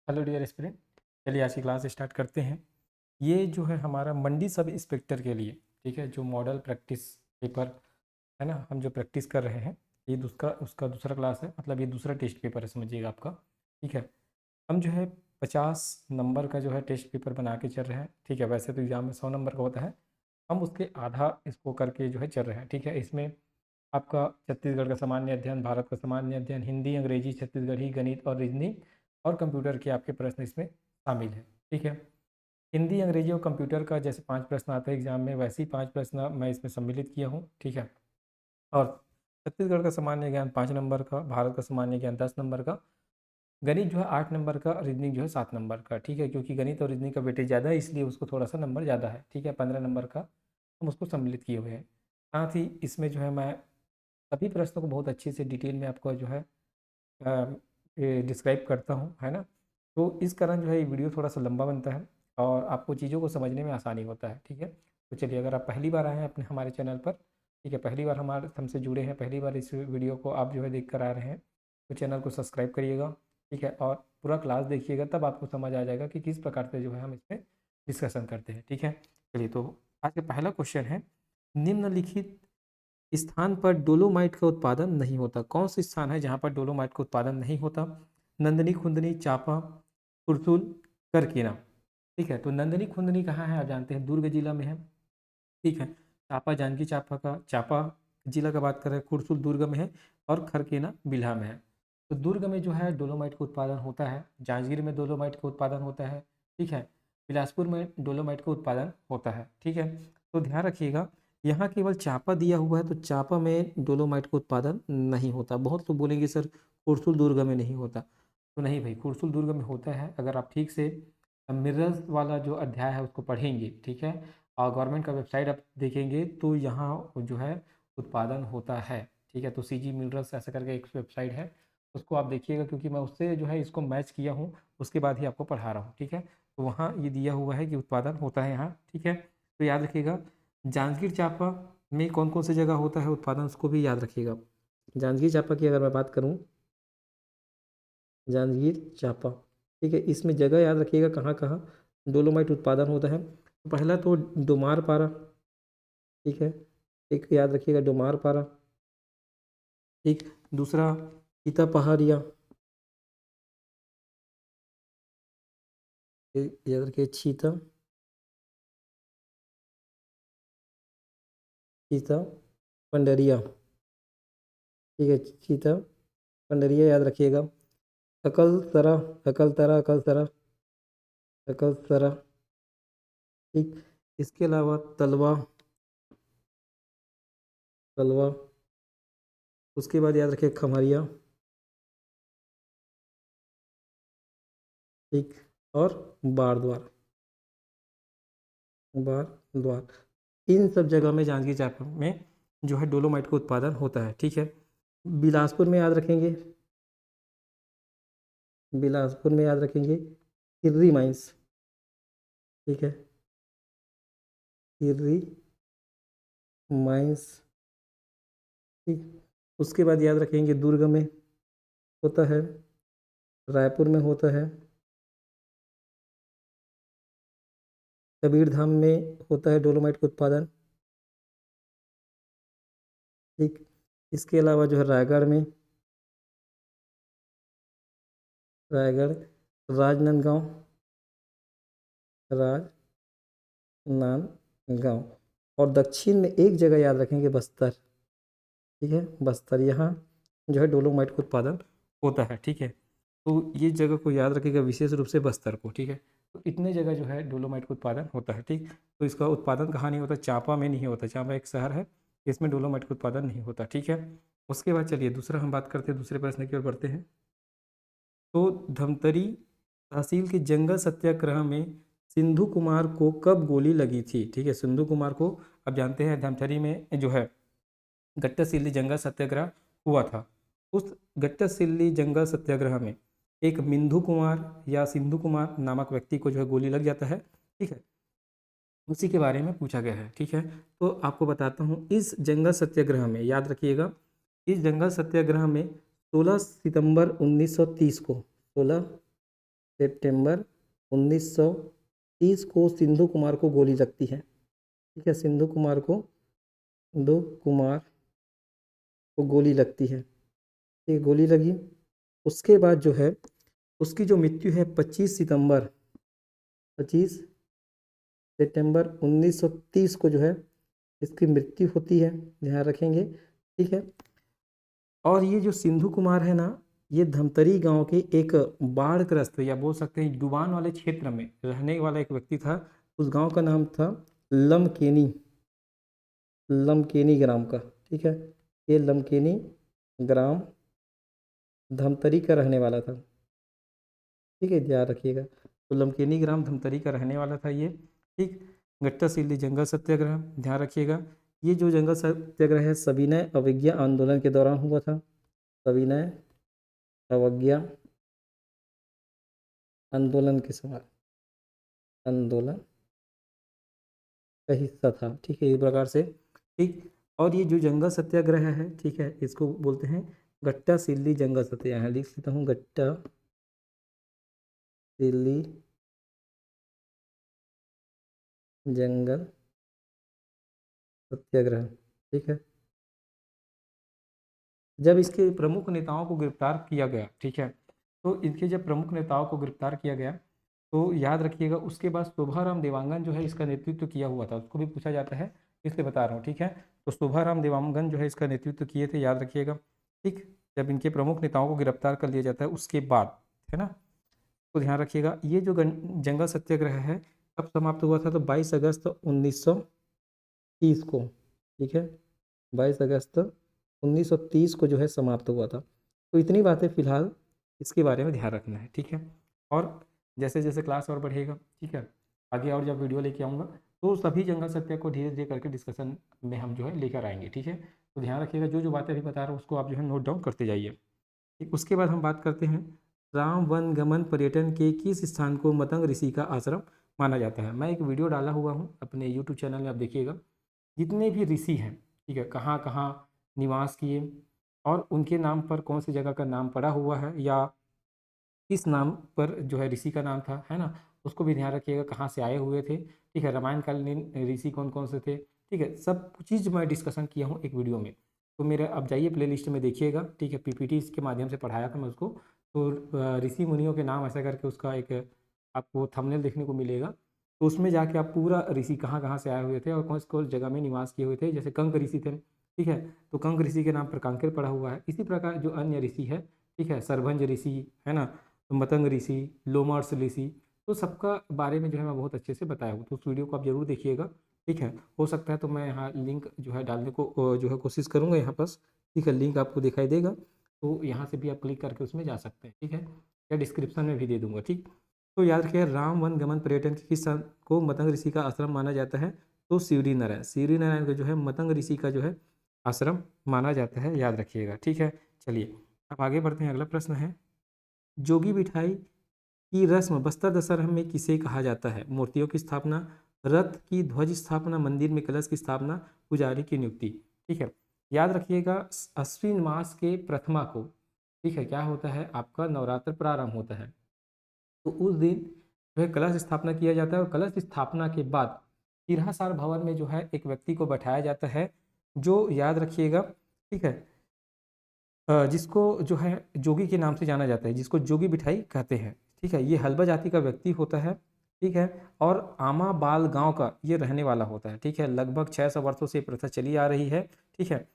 Hello dear student, चलिए आज की क्लास स्टार्ट करते हैं। ये जो है हमारा मंडी सब इंस्पेक्टर के लिए, ठीक है, जो मॉडल प्रैक्टिस पेपर है ना, हम जो प्रैक्टिस कर रहे हैं, ये दूसरा उसका दूसरा क्लास है, मतलब ये दूसरा टेस्ट पेपर है, समझिएगा आपका। ठीक है, हम जो है 50 नंबर का जो है टेस्ट पेपर बना के चल रहे हैं। ठीक है, वैसे तो एग्जाम में 100 नंबर का होता है, हम उसके आधा इसको करके जो है चल रहे हैं। ठीक है, इसमें आपका छत्तीसगढ़ का सामान्य अध्ययन, भारत का सामान्य अध्ययन, हिंदी, अंग्रेजी, छत्तीसगढ़ी, गणित और रीजनिंग और कंप्यूटर के आपके प्रश्न इसमें शामिल है। ठीक है, हिंदी, अंग्रेजी और कंप्यूटर का जैसे 5 प्रश्न आते हैं एग्जाम में, वैसे ही 5 प्रश्न मैं इसमें सम्मिलित किया हूँ। ठीक है, और छत्तीसगढ़ का सामान्य ज्ञान 5 नंबर का, भारत का सामान्य ज्ञान 10 नंबर का, गणित जो है 8 नंबर का, रीजनिंग जो है 7 नंबर का। ठीक है, क्योंकि गणित और रीजनिंग का वेटेज ज़्यादा है, इसलिए उसको थोड़ा सा नंबर ज़्यादा है। ठीक है, 15 नंबर का हम उसको सम्मिलित किए हुए हैं। साथ ही इसमें जो है मैं सभी प्रश्नों को बहुत अच्छे से डिटेल में आपको जो है डिस्क्राइब करता हूँ, है ना। तो इस कारण जो है ये वीडियो थोड़ा सा लंबा बनता है और आपको चीज़ों को समझने में आसानी होता है। ठीक है, तो चलिए, अगर आप पहली बार आए हैं अपने हमारे चैनल पर, ठीक है, पहली बार हमारे हमसे जुड़े हैं, पहली बार इस वीडियो को आप जो है देख कर आ रहे हैं, तो चैनल को सब्सक्राइब करिएगा। ठीक है, और पूरा क्लास देखिएगा, तब आपको समझ आ जाएगा कि किस प्रकार से जो है हम इसमें डिस्कशन करते हैं। ठीक है, चलिए, तो आज का पहला क्वेश्चन है, निम्नलिखित स्थान पर डोलोमाइट का उत्पादन नहीं होता। कौन सा स्थान है जहाँ पर डोलोमाइट का उत्पादन नहीं होता? नंदनी, खुंदनी, चापा, कुरसुल, करकेना। ठीक है, तो नंदनी खुंदनी कहाँ है? आप जानते हैं दुर्ग जिला में है। ठीक है, चापा जांजगीर चापा का चापा जिला का बात कर रहे हैं, कुरसुल दुर्ग में है और खरकेना बिल्हा में है। तो दुर्ग में जो है डोलोमाइट का उत्पादन होता है, जांजगीर में डोलोमाइट का उत्पादन होता है। ठीक है, बिलासपुर में डोलोमाइट का उत्पादन होता है। ठीक है, तो ध्यान रखिएगा, यहाँ केवल चापा दिया हुआ है, तो चापा में डोलोमाइट का उत्पादन नहीं होता। बहुत लोग बोलेंगे सर कुरसुल दुर्ग में नहीं होता, तो नहीं भाई, कुरसुल दुर्ग में होता है। अगर आप ठीक से मिनरल्स वाला जो अध्याय है उसको पढ़ेंगे, ठीक है, और गवर्नमेंट का वेबसाइट आप देखेंगे, तो यहाँ जो है उत्पादन होता है। ठीक है, तो सीजी मिनरल्स ऐसा करके एक वेबसाइट है, उसको आप देखिएगा, क्योंकि मैं उससे जो है इसको मैच किया हूँ, उसके बाद ही आपको पढ़ा रहा हूँ। ठीक है, तो वहाँ ये दिया हुआ है कि उत्पादन होता है यहाँ। ठीक है, तो याद रखिएगा, जांजगीर चांपा में कौन कौन सी जगह होता है उत्पादन, उसको भी याद रखिएगा। जांजगीर चांपा की अगर मैं बात करूँ, जांजगीर चांपा, ठीक है, इसमें जगह याद रखिएगा कहाँ कहाँ डोलोमाइट उत्पादन होता है। तो पहला तो डोमार पारा, ठीक है, एक याद रखिएगा डोमार पारा। ठीक, दूसरा सीता पहाड़िया, याद रखिए चीता, चीता पंडरिया, ठीक है, चीता पंडरिया याद रखिएगा। अकलतरा, अकलतरा, अकलतरा, अकलतरा। ठीक, इसके अलावा तलवा, तलवा, उसके बाद याद रखिए खमरिया। ठीक, और बार द्वार, बार द्वार, इन सब जगह में जांजगीर चांपा में जो है डोलोमाइट का उत्पादन होता है। ठीक है, बिलासपुर में याद रखेंगे, बिलासपुर में याद रखेंगे किर्री माइंस, ठीक है, किर्री माइंस। ठीक, उसके बाद याद रखेंगे दुर्ग में होता है, रायपुर में होता है, कबीर धाम में होता है डोलोमाइट का उत्पादन। ठीक, इसके अलावा जो है रायगढ़ में, रायगढ़ राजनांदगांव, राजनांदगांव, और दक्षिण में एक जगह याद रखेंगे बस्तर, ठीक है, बस्तर, यहाँ जो है डोलोमाइट का उत्पादन होता है। ठीक है, तो ये जगह को याद रखिएगा, विशेष रूप से बस्तर को। ठीक है, तो इतने जगह जो है डोलोमाइट का उत्पादन होता है। ठीक, तो इसका उत्पादन कहाँ नहीं होता? चांपा में नहीं होता। चांपा एक शहर है, इसमें डोलोमाइट का उत्पादन नहीं होता। ठीक है, उसके बाद चलिए दूसरा हम बात करते हैं, दूसरे प्रश्न की ओर बढ़ते हैं। तो धमतरी तहसील के जंगल सत्याग्रह में सिंधु कुमार को कब गोली लगी थी? ठीक है, सिंधु कुमार को आप जानते हैं धमतरी में जो है गट्टासिल्ली जंगल सत्याग्रह हुआ था। उस गट्टासिल्ली जंगल सत्याग्रह में एक मिंधु कुमार या सिंधु कुमार नामक व्यक्ति को जो है गोली लग जाता है। ठीक है, उसी के बारे में पूछा गया है। ठीक है, तो आपको बताता हूँ, इस जंगल सत्याग्रह में याद रखिएगा, इस जंगल सत्याग्रह में 16 सितंबर 1930 को, 16 सितंबर 1930 को सिंधु कुमार को गोली लगती है। ठीक है, सिंधु कुमार को गोली लगती है। ठीक, गोली लगी। उसके बाद जो है उसकी जो मृत्यु है 25 सितंबर 1930 को जो है इसकी मृत्यु होती है, ध्यान रखेंगे। ठीक है, और ये जो सिंधु कुमार है ना, ये धमतरी गांव के एक बाढ़ग्रस्त या बोल सकते हैं डुबान वाले क्षेत्र में रहने वाला एक व्यक्ति था। उस गांव का नाम था लमकेनी ग्राम का। ठीक है, ये लमकेनी ग्राम धमतरी का रहने वाला था। ठीक है, ध्यान रखिएगा। तो लमकेनी ग्राम धमतरी का रहने वाला था ये। ठीक, गट्टा सिल्ली जंगल सत्याग्रह, ध्यान रखिएगा। ये जो जंगल सत्याग्रह है सविनय अवज्ञा आंदोलन के दौरान हुआ था। सविनय अवज्ञा आंदोलन के समय आंदोलन का हिस्सा था। ठीक है, इस प्रकार से। ठीक, और ये जो जंगल सत्याग्रह है, ठीक है, इसको बोलते हैं गट्टा सिल्ली जंगल सत्याग्रह। लिख लेता हूँ, गट्टा सिल्ली जंगल सत्याग्रह। ठीक है, जब इसके प्रमुख नेताओं को गिरफ्तार किया गया, ठीक है, तो इनके जब प्रमुख नेताओं को गिरफ्तार किया गया तो याद रखिएगा उसके बाद शोभाराम देवांगन जो है इसका नेतृत्व किया हुआ था। उसको भी पूछा जाता है, इसलिए बता रहा हूँ। ठीक है, तो शोभाराम देवांगन जो है इसका नेतृत्व किए थे, याद रखिएगा। ठीक, जब इनके प्रमुख नेताओं को गिरफ्तार कर लिया जाता है उसके बाद, है ना, तो ध्यान रखिएगा। ये जो जंगल सत्याग्रह है कब समाप्त हुआ था, तो 22 अगस्त 1930 को। ठीक है, 22 अगस्त 1930 को जो है समाप्त हुआ था। तो इतनी बातें फिलहाल इसके बारे में ध्यान रखना है। ठीक है, और जैसे जैसे क्लास और बढ़ेगा, ठीक है, आगे और जब वीडियो लेके आऊँगा तो सभी जंगल सत्या को धीरे धीरे करके डिस्कशन में हम जो है लेकर आएंगे। ठीक है, तो ध्यान रखिएगा, जो जो बातें अभी बता रहा हूँ उसको आप जो है नोट डाउन करते जाइए। ठीक, उसके बाद हम बात करते हैं राम वन गमन पर्यटन के किस स्थान को मतंग ऋषि का आश्रम माना जाता है। मैं एक वीडियो डाला हुआ हूँ अपने यूट्यूब चैनल में, आप देखिएगा। जितने भी ऋषि हैं, ठीक है, कहाँ कहाँ निवास किए और उनके नाम पर कौन सी जगह का नाम पड़ा हुआ है या किस नाम पर जो है ऋषि का नाम था, है ना, उसको भी ध्यान रखिएगा, कहाँ से आए हुए थे। ठीक है, रामायण कालीन ऋषि कौन कौन से थे। ठीक है, सब चीज़ मैं डिस्कशन किया हूँ एक वीडियो में। तो मेरे अब जाइए प्ले लिस्ट में देखिएगा। ठीक है, पीपीटी के माध्यम से पढ़ाया था मैं उसको। तो ऋषि मुनियों के नाम ऐसा करके उसका एक आपको थंबनेल देखने को मिलेगा। तो उसमें जाके आप पूरा ऋषि कहाँ कहाँ से आए हुए थे और कौन कौन जगह में निवास किए हुए थे। जैसे कंक ऋषि थे, ठीक है, तो कंक ऋषि के नाम पर कांकेर पड़ा हुआ है। इसी प्रकार जो अन्य ऋषि है, ठीक है, सरभंज ऋषि, है ना, मतंग ऋषि, लोमर्स ऋषि, तो सबका बारे में जो है मैं बहुत अच्छे से बताया हूँ। तो उस वीडियो को आप जरूर देखिएगा। ठीक है, हो सकता है तो मैं यहाँ लिंक जो है डालने को जो है कोशिश करूँगा यहाँ पास। ठीक है, लिंक आपको दिखाई देगा, तो यहाँ से भी आप क्लिक करके उसमें जा सकते हैं। ठीक है, या डिस्क्रिप्शन में भी दे दूंगा। ठीक, तो याद रखिए राम वन गमन पर्यटन के किस स्थान को मतंग ऋषि का आश्रम माना जाता है, तो शिवरी नारायण का जो है मतंग ऋषि का जो है आश्रम माना जाता है, याद रखिएगा। ठीक है, चलिए अब आगे बढ़ते हैं। अगला प्रश्न है, जोगी बिठाई की रस्म बस्तर दशहरा में किसे कहा जाता है। मूर्तियों की स्थापना, रथ की ध्वज स्थापना, मंदिर में कलश की स्थापना, पुजारी की नियुक्ति। ठीक है, याद रखिएगा अश्विन मास के प्रथमा को, ठीक है, क्या होता है, आपका नवरात्र प्रारंभ होता है। तो उस दिन जो है कलश स्थापना किया जाता है और कलश स्थापना के बाद तिरहासार भवन में जो है एक व्यक्ति को बैठाया जाता है, जो याद रखिएगा, ठीक है, जिसको जो है जोगी के नाम से जाना जाता है, जिसको जोगी बिठाई कहते हैं। ठीक है, ये हलबा जाति का व्यक्ति होता है। ठीक है, और आमा बाल गांव का ये रहने वाला होता है। ठीक है, लगभग 600 वर्षों से प्रथा चली आ रही है। ठीक है,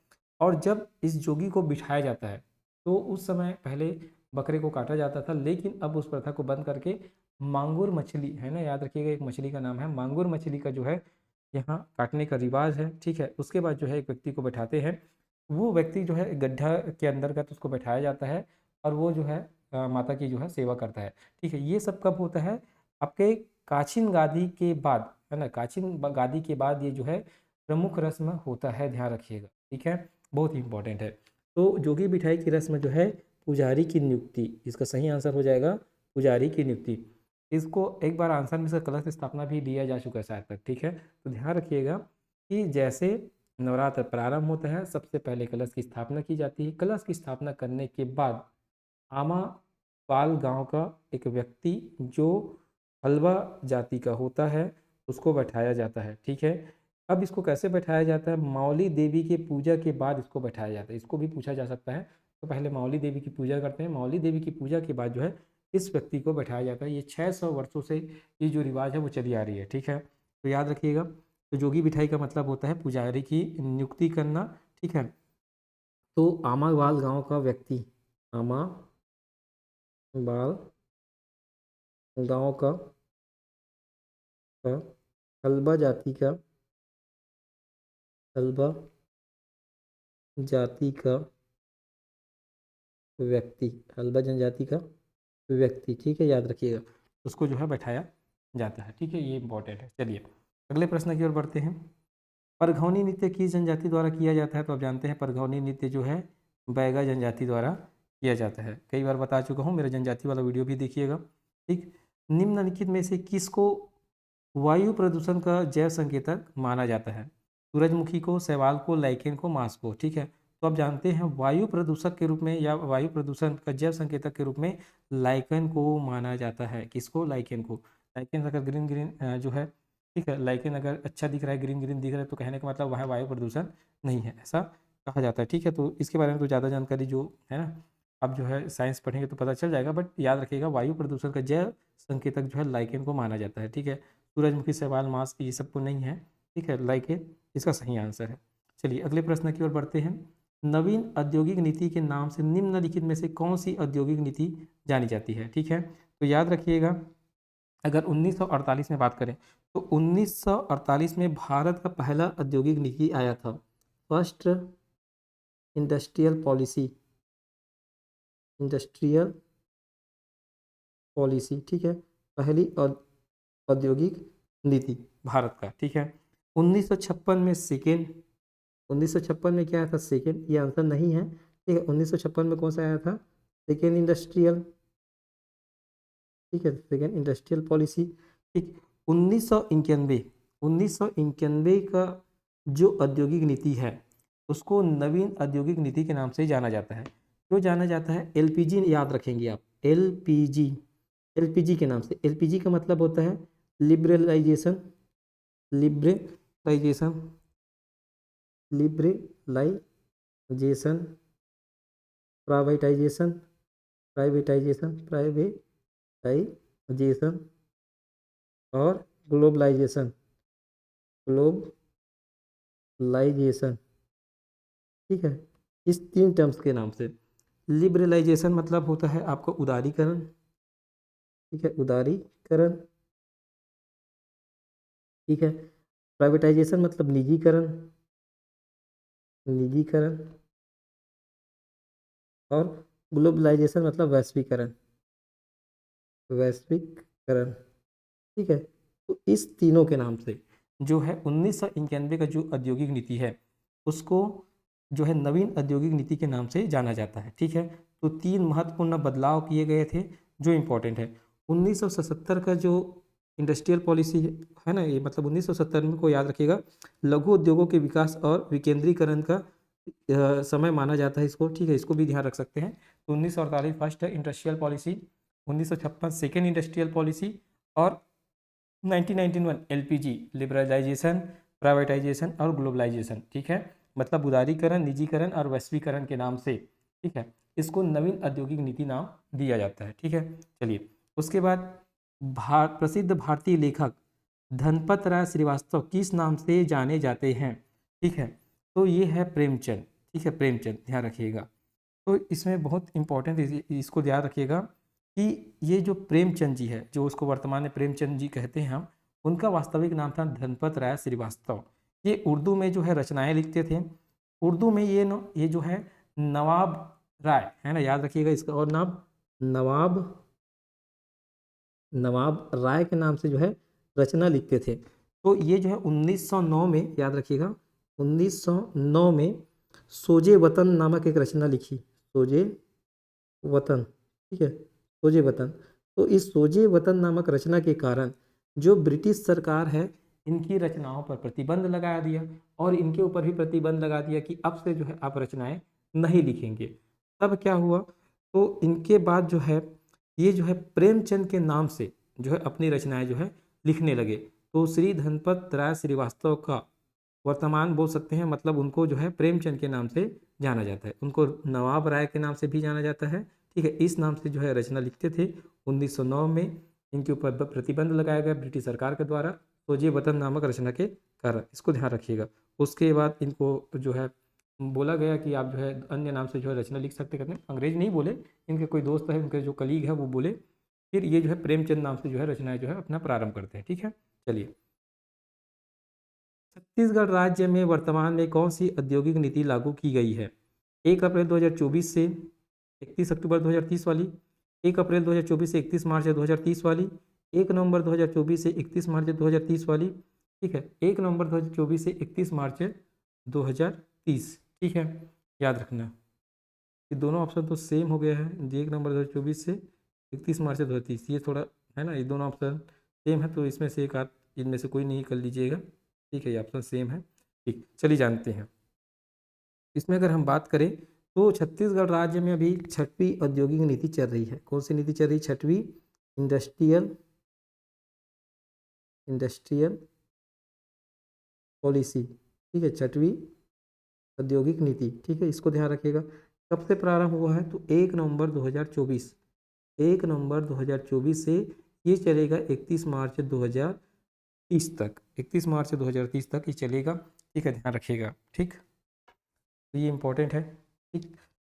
और जब इस जोगी को बिठाया जाता है तो उस समय पहले बकरे को काटा जाता था, लेकिन अब उस प्रथा को बंद करके मांगुर मछली, है ना, याद रखिएगा एक मछली का नाम है मांगुर मछली का जो है यहाँ काटने का रिवाज है। ठीक है, उसके बाद जो है एक व्यक्ति को बैठाते हैं, वो व्यक्ति जो है गड्ढा के अंतर्गत उसको बैठाया जाता है और वो जो है माता की जो है सेवा करता है। ठीक है, ये सब कब होता है, आपके काचिन गादी के बाद, है ना, काचिन गादी के बाद ये जो है प्रमुख रस्म होता है, ध्यान रखिएगा। ठीक है, बहुत ही इंपॉर्टेंट है। तो जोगी बिठाई की रस्म जो है पुजारी की नियुक्ति, इसका सही आंसर हो जाएगा पुजारी की नियुक्ति। इसको एक बार आंसर में से कलश स्थापना भी दिया जा चुका है शायद तक। ठीक है, तो ध्यान रखिएगा कि जैसे नवरात्र प्रारंभ होता है सबसे पहले कलश की स्थापना की जाती है। कलश की स्थापना करने के बाद आमा पाल गांव का एक व्यक्ति जो हलवा जाति का होता है उसको बैठाया जाता है। ठीक है, अब इसको कैसे बैठाया जाता है? मौली देवी की पूजा के बाद इसको बैठाया जाता है। इसको भी पूछा जा सकता है। तो पहले मौली देवी की पूजा करते हैं, मौली देवी की पूजा के बाद जो है इस व्यक्ति को बैठाया जाता है। ये 600 वर्षों से ये जो रिवाज है वो चली आ रही है। ठीक है, तो याद रखिएगा। तो जोगी बिठाई का मतलब होता है पुजारी की नियुक्ति करना। ठीक है, तो आमावाल गांव का व्यक्ति, आमावाल गांव का हलबा जाति का, हलबा जाति का व्यक्ति, हलबा जनजाति का व्यक्ति, ठीक है, याद रखिएगा, उसको जो है बैठाया जाता है। ठीक है, ये इंपॉर्टेंट है। चलिए अगले प्रश्न की ओर बढ़ते हैं। परघौनी नृत्य किस जनजाति द्वारा किया जाता है? तो आप जानते हैं परघौनी नृत्य जो है बैगा जनजाति द्वारा किया जाता है। कई बार बता चुका हूँ, मेरा जनजाति वाला वीडियो भी देखिएगा। ठीक, निम्नलिखित में से किसको वायु प्रदूषण का जैव संकेतक माना जाता है? सूरजमुखी को, शैवाल को, लाइकेन को, मांस को। ठीक है, तो आप जानते हैं वायु प्रदूषक के रूप में या वायु प्रदूषण का जैव संकेतक के रूप में लाइकेन को माना जाता है। किसको? लाइकेन को। लाइकेन अगर ग्रीन ग्रीन जो है, ठीक है, लाइकेन अगर अच्छा दिख रहा है, ग्रीन ग्रीन दिख रहा है, तो कहने का मतलब वहाँ वायु प्रदूषण नहीं है, ऐसा कहा जाता है। ठीक है, तो इसके बारे में तो ज़्यादा जानकारी जो है ना, आप जो है साइंस पढ़ेंगे तो पता चल जाएगा, बट याद रखिएगा वायु प्रदूषण का जैव संकेतक जो है लाइकेन को माना जाता है। ठीक है, सूरजमुखी, शैवाल, मांस ये सब तो नहीं है। ठीक है, लाइकेन इसका सही आंसर है। चलिए अगले प्रश्न की ओर बढ़ते हैं। नवीन औद्योगिक नीति के नाम से निम्नलिखित में से कौन सी औद्योगिक नीति जानी जाती है? ठीक है, तो याद रखिएगा, अगर 1948 में बात करें तो 1948 में भारत का पहला औद्योगिक नीति आया था, first industrial policy, industrial policy. ठीक है, पहली औद्योगिक नीति भारत का। ठीक है, 1956 में सेकेंड, 1956 में क्या आया था? सेकेंड, ये आंसर नहीं है। ठीक है, 1956 में कौन सा आया था? Second industrial. ठीक है, सेकेंड इंडस्ट्रियल पॉलिसी। ठीक, 1991, 1991 का जो औद्योगिक नीति है उसको नवीन औद्योगिक नीति के नाम से जाना जाता है। क्यों जाना जाता है? एलपीजी, याद रखेंगे आप, एलपीजी, एलपीजी के नाम से। एलपीजी का मतलब होता है liberalisation, liberalisation, liberalisation, privatisation, privatisation, privatisation और ग्लोबलाइजेशन, ग्लोबलाइजेशन। ठीक है, इस तीन टर्म्स के नाम से। लिबरलाइजेशन मतलब होता है आपको उदारीकरण। ठीक है, उदारीकरण। ठीक है, प्राइवेटाइजेशन मतलब निजीकरण, निजीकरण और ग्लोबलाइजेशन मतलब वैश्वीकरण, वैश्वीकरण। ठीक है, तो इस तीनों के नाम से जो है 1991 का जो औद्योगिक नीति है उसको जो है नवीन औद्योगिक नीति के नाम से जाना जाता है। ठीक है, तो तीन महत्वपूर्ण बदलाव किए गए थे जो इम्पोर्टेंट है। 1977 का जो इंडस्ट्रियल पॉलिसी है ना, ये मतलब 1970 में को याद रखिएगा, लघु उद्योगों के विकास और विकेंद्रीकरण का समय माना जाता है इसको। ठीक है, इसको भी ध्यान रख सकते हैं। तो 1948 first industrial policy, 1956 second industrial policy और 1991 एलपीजी, लिबरलाइजेशन, प्राइवेटाइजेशन और ग्लोबलाइजेशन। ठीक है, मतलब उदारीकरण, निजीकरण और वैश्वीकरण के नाम से। ठीक है, इसको नवीन औद्योगिक नीति नाम दिया जाता है। ठीक है, चलिए उसके बाद प्रसिद्ध भारतीय लेखक धनपत राय श्रीवास्तव किस नाम से जाने जाते हैं? ठीक है, तो ये है प्रेमचंद। ठीक है, प्रेमचंद, ध्यान रखिएगा। तो इसमें बहुत इंपॉर्टेंट इसको ध्यान रखिएगा कि ये जो प्रेमचंद जी है, जो उसको वर्तमान में प्रेमचंद जी कहते हैं हम, उनका वास्तविक नाम था धनपत राय श्रीवास्तव। ये उर्दू में जो है रचनाएं लिखते थे। उर्दू में ये जो है नवाब राय है ना, याद रखिएगा इसका और नाम, नवाब, नवाब राय के नाम से जो है रचना लिखते थे। तो ये जो है 1909 में, याद रखिएगा, 1909 में सोजे वतन नामक एक रचना लिखी, सोजे वतन। ठीक है, सोजे वतन। तो इस सोजे वतन नामक रचना के कारण जो ब्रिटिश सरकार है इनकी रचनाओं पर प्रतिबंध लगा दिया और इनके ऊपर भी प्रतिबंध लगा दिया कि अब से जो है आप रचनाएं नहीं लिखेंगे। तब क्या हुआ? तो इनके बाद जो है ये जो है प्रेमचंद के नाम से जो है अपनी रचनाएं जो है लिखने लगे। तो श्री धनपत राय श्रीवास्तव का वर्तमान बोल सकते हैं, मतलब उनको जो है प्रेमचंद के नाम से जाना जाता है। उनको नवाब राय के नाम से भी जाना जाता है, ठीक है। इस नाम से जो है रचना लिखते थे। 1909 में इनके ऊपर प्रतिबंध लगाया गया ब्रिटिश सरकार के द्वारा, खोजे वतन नामक रचना के कारण, इसको ध्यान रखिएगा। उसके बाद इनको जो है बोला गया कि आप जो है अन्य नाम से जो है रचना लिख सकते, करते अंग्रेज नहीं बोले, इनके कोई दोस्त है, उनके जो कलीग है वो बोले, फिर ये जो है प्रेमचंद नाम से जो है रचनाएं जो है अपना प्रारंभ करते हैं, ठीक है। चलिए, छत्तीसगढ़ राज्य में वर्तमान में कौन सी औद्योगिक नीति लागू की गई है? 1 अप्रैल 2024 से 31 अक्टूबर 2030 वाली, 1 अप्रैल 2024 से 31 मार्च 2030 वाली, 1 नवंबर 2024 से 31 मार्च 2030 वाली, ठीक है। 1 नवंबर 2024 से 31 मार्च 2030, ठीक है। याद रखना ये दोनों ऑप्शन तो सेम हो गया है, 1 नवंबर 2024 से 31 मार्च 2030, ये थोड़ा है ना, ये दोनों ऑप्शन सेम है, तो इसमें से एक आध इनमें से कोई नहीं कर लीजिएगा, ठीक है। ये ऑप्शन सेम है, ठीक। चलिए जानते हैं इसमें अगर हम बात करें तो छत्तीसगढ़ राज्य में अभी 6वीं औद्योगिक नीति चल रही है। कौन सी नीति चल रही है? 6वीं इंडस्ट्रियल इंडस्ट्रियल पॉलिसी, ठीक है। 6वीं औद्योगिक नीति, ठीक है, इसको ध्यान रखिएगा। कब से प्रारंभ हुआ है? तो 1 नवंबर 2024, 1 नवंबर 2024 से ये चलेगा 31 मार्च 2030 तक, 31 मार्च 2030 तक ये चलेगा, ठीक है, ध्यान रखिएगा, ठीक। तो ये इंपॉर्टेंट है, ठीक।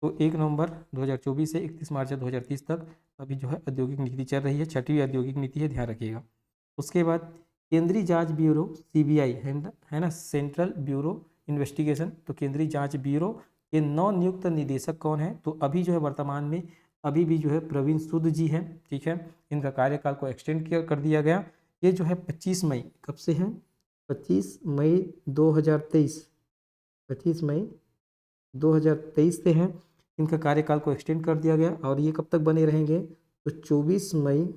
तो 1 नवंबर 2024 से 31 मार्च 2030 तक अभी जो है औद्योगिक नीति चल रही है, 6वीं औद्योगिक नीति है, ध्यान रखिएगा। उसके बाद केंद्रीय जांच ब्यूरो सीबीआई है ना, सेंट्रल ब्यूरो इन्वेस्टिगेशन, तो केंद्रीय जांच ब्यूरो के नवनियुक्त निदेशक कौन है? तो अभी जो है वर्तमान में अभी भी जो है प्रवीण सूद जी हैं, ठीक है। इनका कार्यकाल को एक्सटेंड कर दिया गया। ये जो है 25 मई, कब से हैं? 25 मई 2023, 25 मई 2023 से हैं। इनका कार्यकाल को एक्सटेंड कर दिया गया और ये कब तक बने रहेंगे? तो 24 मई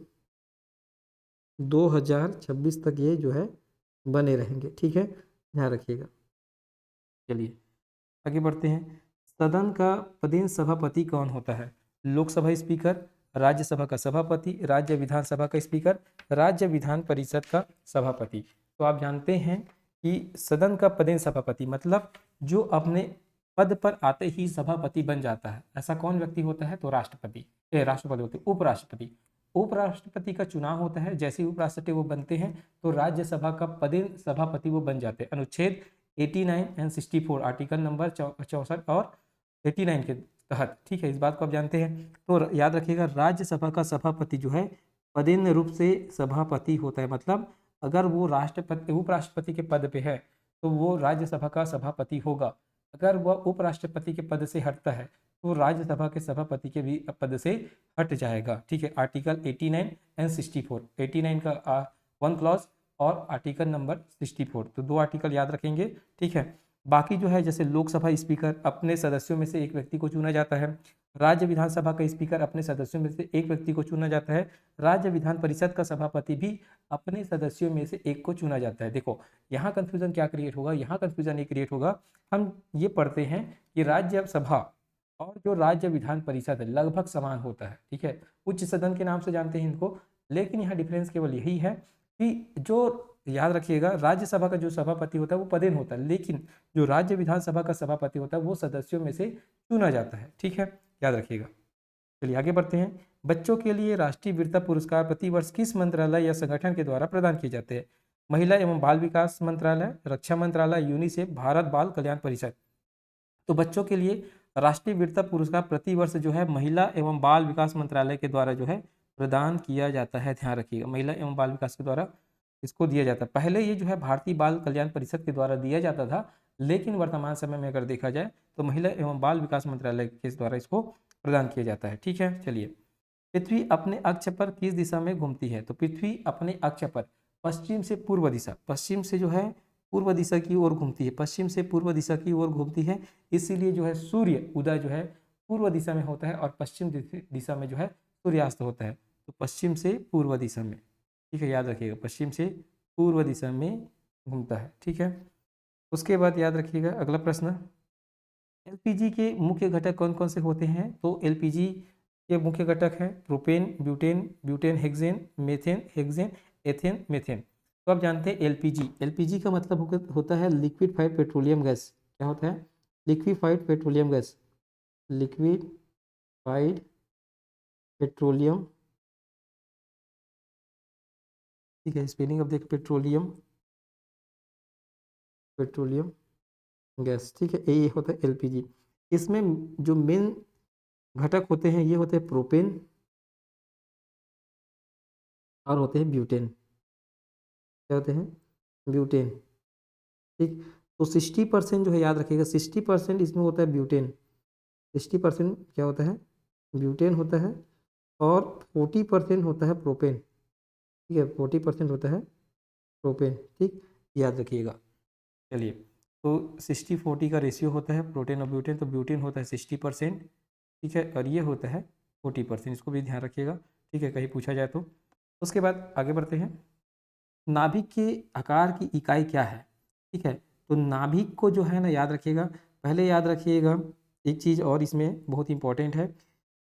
2026 तक ये जो है बने रहेंगे, ठीक है, ध्यान रखिएगा। चलिए आगे बढ़ते हैं। सदन का पदेन सभापति कौन होता है? लोकसभा स्पीकर, राज्यसभा का सभापति, राज्य विधानसभा का स्पीकर, राज्य विधान परिषद का सभापति। तो आप जानते हैं कि सदन का पदेन सभापति मतलब जो अपने पद पर आते ही सभापति बन जाता है, ऐसा कौन व्यक्ति होता है? तो राष्ट्रपति, राष्ट्रपति होते, उपराष्ट्रपति। उपराष्ट्रपति का चुनाव होता है, जैसे ही उपराष्ट्रपति वो बनते हैं तो राज्यसभा का पदेन सभापति वो बन जाते हैं। अनुच्छेद 89 एंड 64 आर्टिकल नंबर 64 और 89 के तहत, ठीक है, इस बात को आप जानते हैं। तो याद रखिएगा राज्यसभा का सभापति जो है पदेन रूप से सभापति होता है, मतलब अगर वो राष्ट्रपति उपराष्ट्रपति के पद पे है तो वो राज्यसभा का सभापति होगा। अगर वह उपराष्ट्रपति के पद से हटता है तो राज्यसभा के सभापति के भी पद से हट जाएगा, ठीक है। आर्टिकल 89 एंड 64, 89 का 1 क्लॉज और आर्टिकल नंबर 64, तो 2 आर्टिकल याद रखेंगे, ठीक है। बाकी जो है जैसे लोकसभा स्पीकर अपने सदस्यों में से एक व्यक्ति को चुना जाता है, राज्य विधानसभा का स्पीकर अपने सदस्यों में से एक व्यक्ति को चुना जाता है, राज्य विधान परिषद का सभापति भी अपने सदस्यों में से एक को चुना जाता है। देखो यहाँ कंफ्यूजन क्या क्रिएट होगा, यहाँ कंफ्यूजन ये क्रिएट होगा, हम ये पढ़ते हैं कि राज्यसभा और जो राज्य विधान परिषद लगभग समान होता है, ठीक है, उच्च सदन के नाम से जानते हैं इनको, लेकिन यहाँ डिफरेंस केवल यही है कि जो याद रखिएगा राज्यसभा का जो सभापति होता है वो पदेन होता है, लेकिन जो राज्य विधानसभा का सभापति होता है वो सदस्यों में से चुना जाता है, ठीक है, याद रखिएगा। चलिए आगे बढ़ते हैं। बच्चों के लिए राष्ट्रीय वीरता पुरस्कार प्रतिवर्ष किस मंत्रालय या संगठन के द्वारा प्रदान किए जाते हैं? महिला एवं बाल विकास मंत्रालय, रक्षा मंत्रालय, यूनिसेफ, भारत बाल कल्याण परिषद। तो बच्चों के लिए राष्ट्रीय वीरता पुरस्कार प्रतिवर्ष जो है महिला एवं बाल विकास मंत्रालय के द्वारा जो है प्रदान किया जाता है, ध्यान रखिएगा, महिला एवं बाल विकास के द्वारा इसको दिया जाता है। पहले ये जो है भारतीय बाल कल्याण परिषद के द्वारा दिया जाता था, लेकिन वर्तमान समय में अगर देखा जाए तो महिला एवं बाल विकास मंत्रालय के द्वारा इसको प्रदान किया जाता है, ठीक है। चलिए, पृथ्वी अपने अक्ष पर किस दिशा में घूमती है? तो पृथ्वी अपने अक्ष पर पश्चिम से पूर्व दिशा, पश्चिम से जो है पूर्व दिशा की ओर घूमती है, पश्चिम से पूर्व दिशा की ओर घूमती है, इसीलिए जो है सूर्य उदय जो है पूर्व दिशा में होता है और पश्चिम दिशा में जो है सूर्यास्त होता है। तो पश्चिम से पूर्व दिशा में, ठीक है, याद रखिएगा, पश्चिम से पूर्व दिशा में घूमता है, ठीक है। उसके बाद याद रखिएगा अगला प्रश्न, एलपीजी के मुख्य घटक कौन कौन से होते हैं? तो एलपीजी ये मुख्य घटक हैं propane, butane, butane hexane, methane hexane, ethane methane. तो आप जानते हैं एलपीजी, एलपीजी का मतलब होता है लिक्विफाइड पेट्रोलियम गैस। क्या होता है? Liquefied petroleum gas, liquefied petroleum, ठीक है, स्पेलिंग अब देख, पेट्रोलियम, पेट्रोलियम गैस, ठीक है, ये होता है एलपीजी। इसमें जो मेन घटक होते हैं ये होते हैं प्रोपेन और होते हैं ब्यूटेन। क्या होते हैं? ब्यूटेन, ठीक। तो 60% जो है याद रखिएगा, 60% इसमें होता है ब्यूटेन, 60% क्या होता है? ब्यूटेन होता है, और 40% होता है प्रोपेन, ठीक है, 40% होता है प्रोपेन, ठीक, याद रखिएगा। चलिए, तो 60-40 का रेशियो होता है प्रोटेन और ब्यूटेन, तो ब्यूटेन होता है 60%, ठीक है, और ये होता है 40%, इसको भी ध्यान रखिएगा, ठीक है, कहीं पूछा जाए तो। उसके बाद आगे बढ़ते हैं, नाभिक के आकार की इकाई क्या है? ठीक है, तो नाभिक को जो है ना याद रखिएगा, पहले याद रखिएगा एक चीज़ और इसमें बहुत इंपॉर्टेंट है,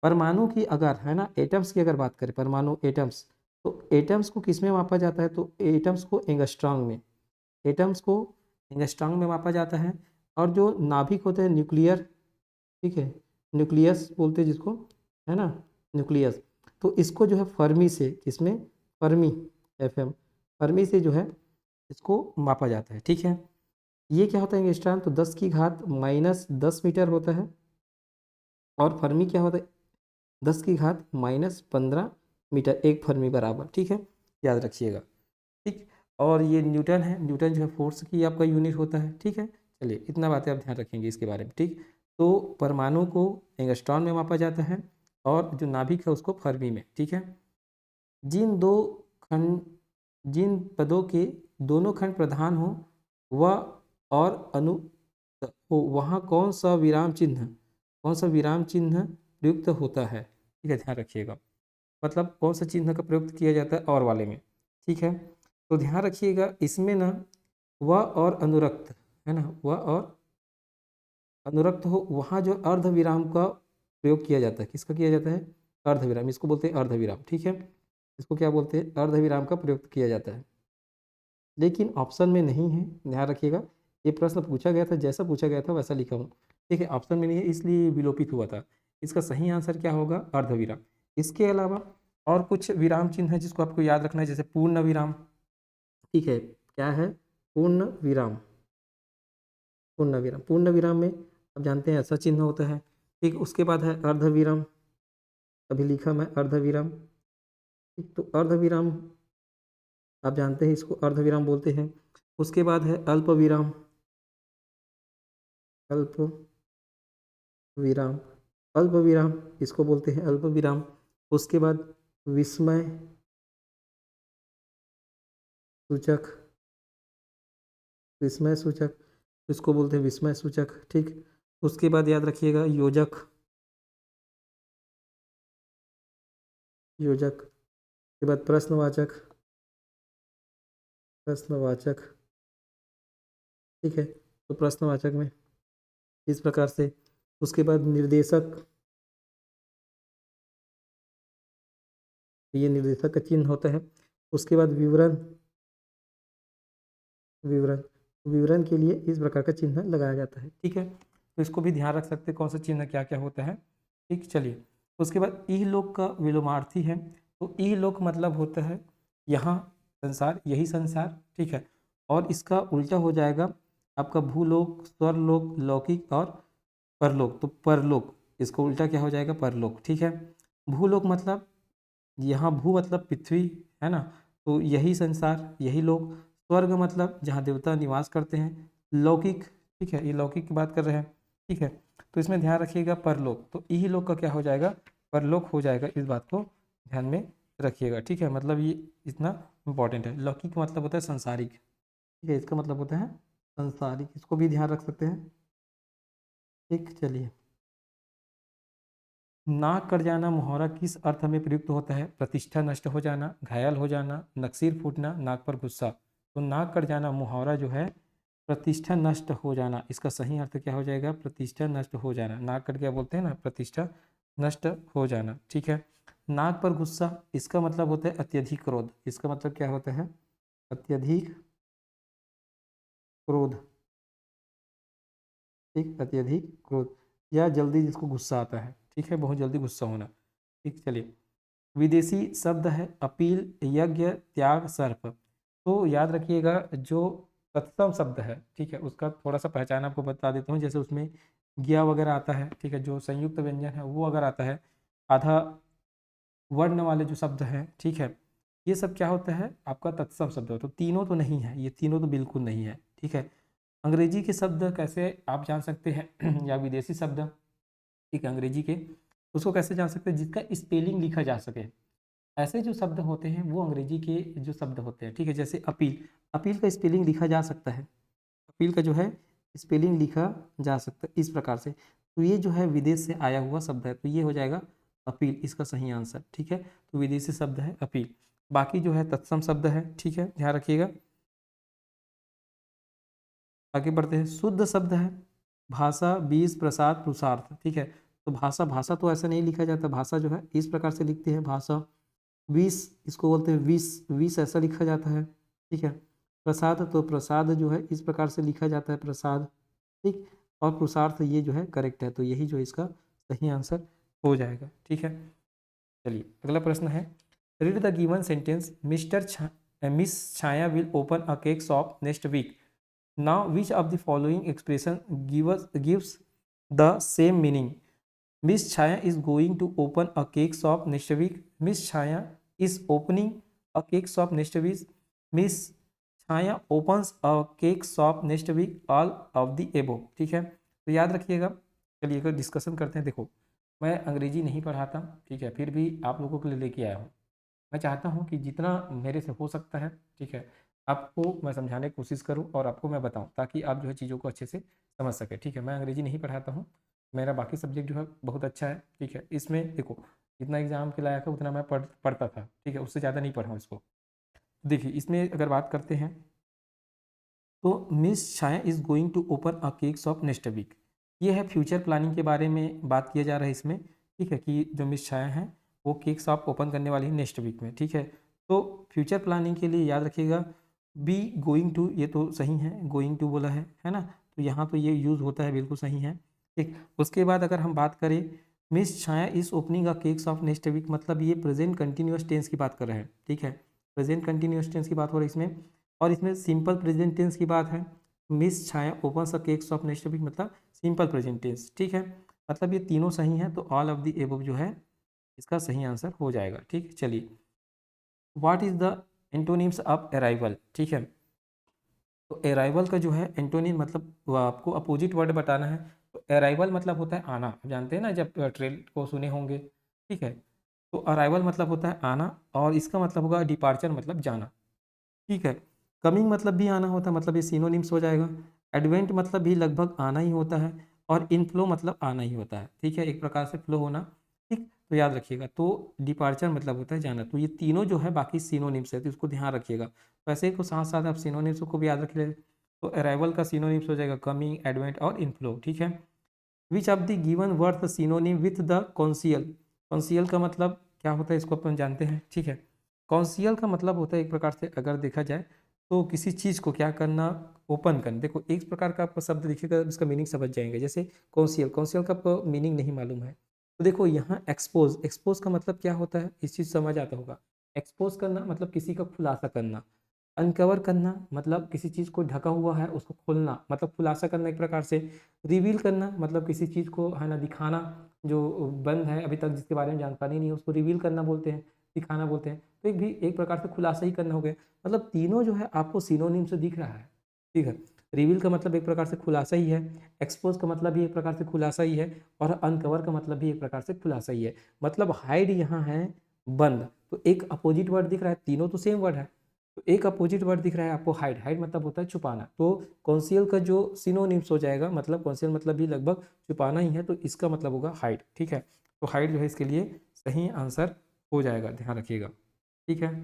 परमाणु की अगर है ना, एटम्स की अगर बात करें, परमाणु एटम्स, तो एटम्स को किस में मापा जाता है? तो एटम्स को एंगस्ट्रॉन्ग में, एटम्स को एंगस्ट्रॉन्ग में मापा जाता है। और जो नाभिक होते हैं न्यूक्लियर, ठीक है, न्यूक्लियस बोलते हैं जिसको, है ना, न्यूक्लियस, तो इसको जो है फर्मी से, किसमें? फर्मी, एफएम, फर्मी से जो है इसको मापा जाता है, ठीक है। ये क्या होता है एंगस्ट्रॉन? तो 10⁻⁻10 मीटर होता है, और फर्मी क्या होता है? 10⁻⁻15 मीटर, एक फर्मी बराबर, ठीक है, याद रखिएगा, ठीक। और ये न्यूटन है, न्यूटन जो है फोर्स की आपका यूनिट होता है, ठीक है। चलिए, इतना बातें आप ध्यान रखेंगे इसके बारे में, ठीक। तो परमाणु को एंगस्ट्रॉन में मापा जाता है, और जो नाभिक है उसको फर्मी में, ठीक है। जिन दो खंड, जिन पदों के दोनों खंड प्रधान हो वह और अनुक्त हो, वहाँ कौन सा विराम चिन्ह, कौन सा विराम चिन्ह प्रयुक्त होता है? ठीक है, ध्यान रखिएगा, मतलब कौन सा चिन्ह का प्रयुक्त किया जाता है और वाले में, ठीक है। तो ध्यान रखिएगा इसमें ना, वह और अनुरक्त, है ना, वह और अनुरक्त हो, वहाँ जो अर्ध विराम का प्रयोग किया जाता है, किसका किया जाता है? अर्ध विराम, इसको बोलते हैं अर्ध विराम, ठीक है, इसको क्या बोलते हैं? अर्ध विराम का प्रयोग किया जाता है, लेकिन ऑप्शन में नहीं है, ध्यान रखिएगा। ये प्रश्न पूछा गया था, जैसा पूछा गया था वैसा लिखा हूँ, ठीक है, ऑप्शन में नहीं है इसलिए विलोपित हुआ था। इसका सही आंसर क्या होगा? अर्ध विराम। इसके अलावा और कुछ विराम चिन्ह है जिसको आपको याद रखना है, जैसे पूर्ण विराम, ठीक है, क्या है? पूर्ण विराम, पूर्ण विराम, पूर्ण विराम में आप जानते हैं ऐसा चिन्ह होता है, ठीक। उसके बाद है अर्ध विराम, अभी लिखा मैं अर्ध विराम, ठीक, तो अर्ध विराम आप जानते हैं इसको अर्ध विराम बोलते हैं। उसके बाद है अल्प विराम, अल्प विराम, अल्प विराम इसको बोलते हैं अल्प विराम। उसके बाद विस्मय सूचक, विस्मय सूचक इसको बोलते हैं विस्मय सूचक, ठीक। उसके बाद याद रखिएगा योजक, योजक के बाद प्रश्नवाचक, प्रश्नवाचक, ठीक है, तो प्रश्नवाचक में इस प्रकार से। उसके बाद निर्देशक, ये निर्देशक का चिन्ह होता है। उसके बाद विवरण, विवरण, विवरण के लिए इस प्रकार का चिन्ह लगाया जाता है, ठीक है, तो इसको भी ध्यान रख सकते हैं कौन सा चिन्ह क्या क्या होता है, ठीक। चलिए, उसके बाद इहलोक का विलोमार्थी है, तो इहलोक मतलब होता है यहाँ संसार, यही संसार, ठीक है, और इसका उल्टा हो जाएगा आपका भूलोक, स्वर्लोक, लौकिक और परलोक, तो परलोक, इसका उल्टा क्या हो जाएगा? परलोक, ठीक है। भूलोक मतलब यहाँ भू मतलब पृथ्वी, है ना, तो यही संसार, यही लोक। स्वर्ग मतलब जहाँ देवता निवास करते हैं। लौकिक, ठीक है, ये लौकिक की बात कर रहे हैं, ठीक है, तो इसमें ध्यान रखिएगा परलोक, तो यही लोक का क्या हो जाएगा? परलोक हो जाएगा, इस बात को ध्यान में रखिएगा, ठीक है, मतलब ये इतना इंपॉर्टेंट है। लौकिक का मतलब होता है संसारिक, ठीक है, इसका मतलब होता है संसारिक, इसको भी ध्यान रख सकते हैं, ठीक। चलिए, नाक कट जाना मुहावरा किस अर्थ में प्रयुक्त होता है? प्रतिष्ठा नष्ट हो जाना, घायल हो जाना, नक्सीर फूटना, नाक पर गुस्सा। तो नाक कट जाना मुहावरा जो है प्रतिष्ठा नष्ट हो जाना, इसका सही अर्थ क्या हो जाएगा? प्रतिष्ठा नष्ट हो जाना। नाक कट क्या बोलते हैं ना, प्रतिष्ठा नष्ट हो जाना, ठीक है। नाक पर गुस्सा, इसका मतलब होता है अत्यधिक क्रोध। इसका मतलब क्या होता है? अत्यधिक क्रोध, ठीक, अत्यधिक क्रोध या जल्दी जिसको गुस्सा आता है, ठीक है, बहुत जल्दी गुस्सा होना, ठीक। चलिए, विदेशी शब्द है अपील, यज्ञ, त्याग, सर्प। तो याद रखिएगा जो तत्सम शब्द है, ठीक है, उसका थोड़ा सा पहचान आपको बता देता हूँ। जैसे उसमें ज्ञ वगैरह आता है, ठीक है, जो संयुक्त व्यंजन है वो अगर आता है, आधा वर्ण वाले जो शब्द हैं, ठीक है, ये सब क्या होता है? आपका तत्सम शब्द हो। तो तीनों तो नहीं है, ये तीनों तो बिल्कुल नहीं है, ठीक है। अंग्रेजी के शब्द कैसे आप जान सकते हैं या विदेशी शब्द, ठीक है, अंग्रेजी के, उसको कैसे जान सकते हैं? जिसका स्पेलिंग लिखा जा सके। ऐसे जो शब्द होते हैं वो अंग्रेजी के जो शब्द होते हैं, ठीक है। जैसे अपील, अपील का स्पेलिंग लिखा जा सकता है, अपील का जो है स्पेलिंग लिखा जा सकता है इस प्रकार से। तो ये जो है विदेश से आया हुआ शब्द है, तो ये हो जाएगा अपील, इसका सही आंसर, ठीक है। तो विदेशी शब्द है अपील। बाकी जो है तत्सम शब्द है, ठीक है, ध्यान रखिएगा। आगे बढ़ते हैं। शुद्ध शब्द है भाषा, बीज, प्रसाद, पुरुषार्थ, ठीक है। तो भाषा, भाषा तो ऐसा नहीं लिखा जाता, भाषा जो है इस प्रकार से लिखते हैं भाषा। विष, इसको बोलते हैं विष, विष ऐसा लिखा जाता है, ठीक है। प्रसाद, तो प्रसाद जो है इस प्रकार से लिखा जाता है प्रसाद, ठीक। और पुरुषार्थ ये जो है करेक्ट है, तो यही जो इसका सही आंसर हो जाएगा, ठीक है। चलिए अगला प्रश्न है, read the given sentence, Miss Chaya will open a cake shop next week. Now which of the following expression gives the same meaning? Miss Chaya is going to open a cake shop next week. Miss Chaya is opening a cake shop next week. Miss Chaya opens a cake shop next week. All of the above. ठीक है, तो याद रखिएगा। चलिए अगर discussion करते हैं। देखो, मैं अंग्रेजी नहीं पढ़ाता, ठीक है, फिर भी आप लोगों के लिए लेके आया हूँ। मैं चाहता हूँ कि जितना मेरे से हो सकता है, ठीक है, आपको मैं समझाने की कोशिश करूँ और आपको मैं बताऊँ, ताकि आप जो है चीज़ों को अच्छे से समझ सकें, ठीक है। मैं अंग्रेजी नहीं पढ़ाता हूँ, मेरा बाकी सब्जेक्ट जो है बहुत अच्छा है, ठीक है। इसमें देखो, जितना एग्जाम के लायक है उतना मैं पढ़ता था, ठीक है, उससे ज़्यादा नहीं पढ़ा हूँ इसको। देखिए इसमें अगर बात करते हैं, तो Miss Chaya is going to open a cake shop next week. ये है फ्यूचर प्लानिंग के बारे में बात किया जा रहा है इसमें, ठीक है, कि जो मिस छाया है वो केक शॉप ओपन करने वाली है नेक्स्ट वीक में, ठीक है। तो फ्यूचर प्लानिंग के लिए याद रखिएगा, बी गोइंग टू, ये तो सही है, गोइंग टू बोला है ना, तो यहाँ तो ये यूज़ होता है, बिल्कुल सही है, ठीक। उसके बाद अगर हम बात करें, Miss Chaya is opening a cake shop next week, मतलब ये प्रेजेंट कंटिन्यूस टेंस की बात कर रहे हैं, ठीक है, प्रेजेंट कंटिन्यूस टेंस की बात हो रही है इसमें। और इसमें सिंपल प्रेजेंट टेंस की बात है, Miss Chaya opens a cake shop next week, मतलब सिंपल प्रेजेंट टेंस, ठीक है। मतलब ये तीनों सही हैं, तो ऑल ऑफ द एबव जो है इसका सही आंसर हो जाएगा, ठीक। चलिए, what is the antonyms of arrival, ठीक है। तो अराइवल का जो है एंटोनिम, मतलब वो आपको अपोजिट वर्ड बताना है। तो अराइवल मतलब होता है आना, आप जानते हैं ना, जब ट्रेन को सुने होंगे, ठीक है। तो अराइवल मतलब होता है आना, और इसका मतलब होगा डिपार्चर, मतलब जाना, ठीक है। कमिंग मतलब भी आना होता है, मतलब ये सिनोनिम्स हो जाएगा। एडवेंट मतलब भी लगभग आना ही होता है, और इनफ्लो मतलब आना ही होता है, ठीक है, एक प्रकार से फ्लो होना, ठीक। तो याद रखिएगा, तो डिपार्चर मतलब होता है जाना। तो ये तीनों जो है बाकी सिनोनिम्स है, तो इसको ध्यान रखिएगा। वैसे को साथ साथ आप सिनोनिम्स को भी याद रख ले। तो अराइवल का सिनोनिम्स हो जाएगा कमिंग, एडवेंट और इनफ्लो, ठीक है। Which of the given word synonym with the conceal. Conceal का मतलब क्या होता है, इसको अपन जानते हैं, ठीक है। कॉन्सियल का मतलब होता है एक प्रकार से अगर देखा जाए तो किसी चीज़ को क्या करना, ओपन करना। देखो एक प्रकार का आपको शब्द दिखेगा, इसका मीनिंग समझ जाएंगे। जैसे कॉन्सियल, कॉन्सियल का आपको मीनिंग नहीं मालूम है, तो देखो यहाँ एक्सपोज, एक्सपोज का मतलब क्या होता है, इस चीज़ समझ आता होगा। एक्सपोज करना मतलब किसी का खुलासा करना। अनकवर करना मतलब किसी चीज़ को ढका हुआ है उसको खोलना, मतलब खुलासा करना एक प्रकार से। रिवील करना मतलब किसी चीज़ को है ना दिखाना, जो बंद है अभी तक, जिसके बारे में जानकारी नहीं है, उसको रिवील करना बोलते हैं, दिखाना बोलते हैं। तो एक भी एक प्रकार से खुलासा ही करना हो गया। मतलब तीनों जो है आपको सिनोनिम से दिख रहा है, ठीक है। रिवील का मतलब एक प्रकार से खुलासा ही है, एक्सपोज का मतलब भी एक प्रकार से खुलासा ही है, और अनकवर का मतलब भी एक प्रकार से खुलासा ही है। मतलब हाइड यहाँ है बंद, तो एक अपोजिट वर्ड दिख रहा है, तीनों तो सेम वर्ड है, तो एक अपोजिट वर्ड दिख रहा है आपको हाइड, हाइड मतलब होता है छुपाना। तो कॉन्सियल का जो सिनोनिम्स हो जाएगा, मतलब कॉन्सियल मतलब भी लगभग छुपाना ही है, तो इसका मतलब होगा हाइड, ठीक है। तो हाइड जो है इसके लिए सही आंसर हो जाएगा, ध्यान रखिएगा, ठीक है।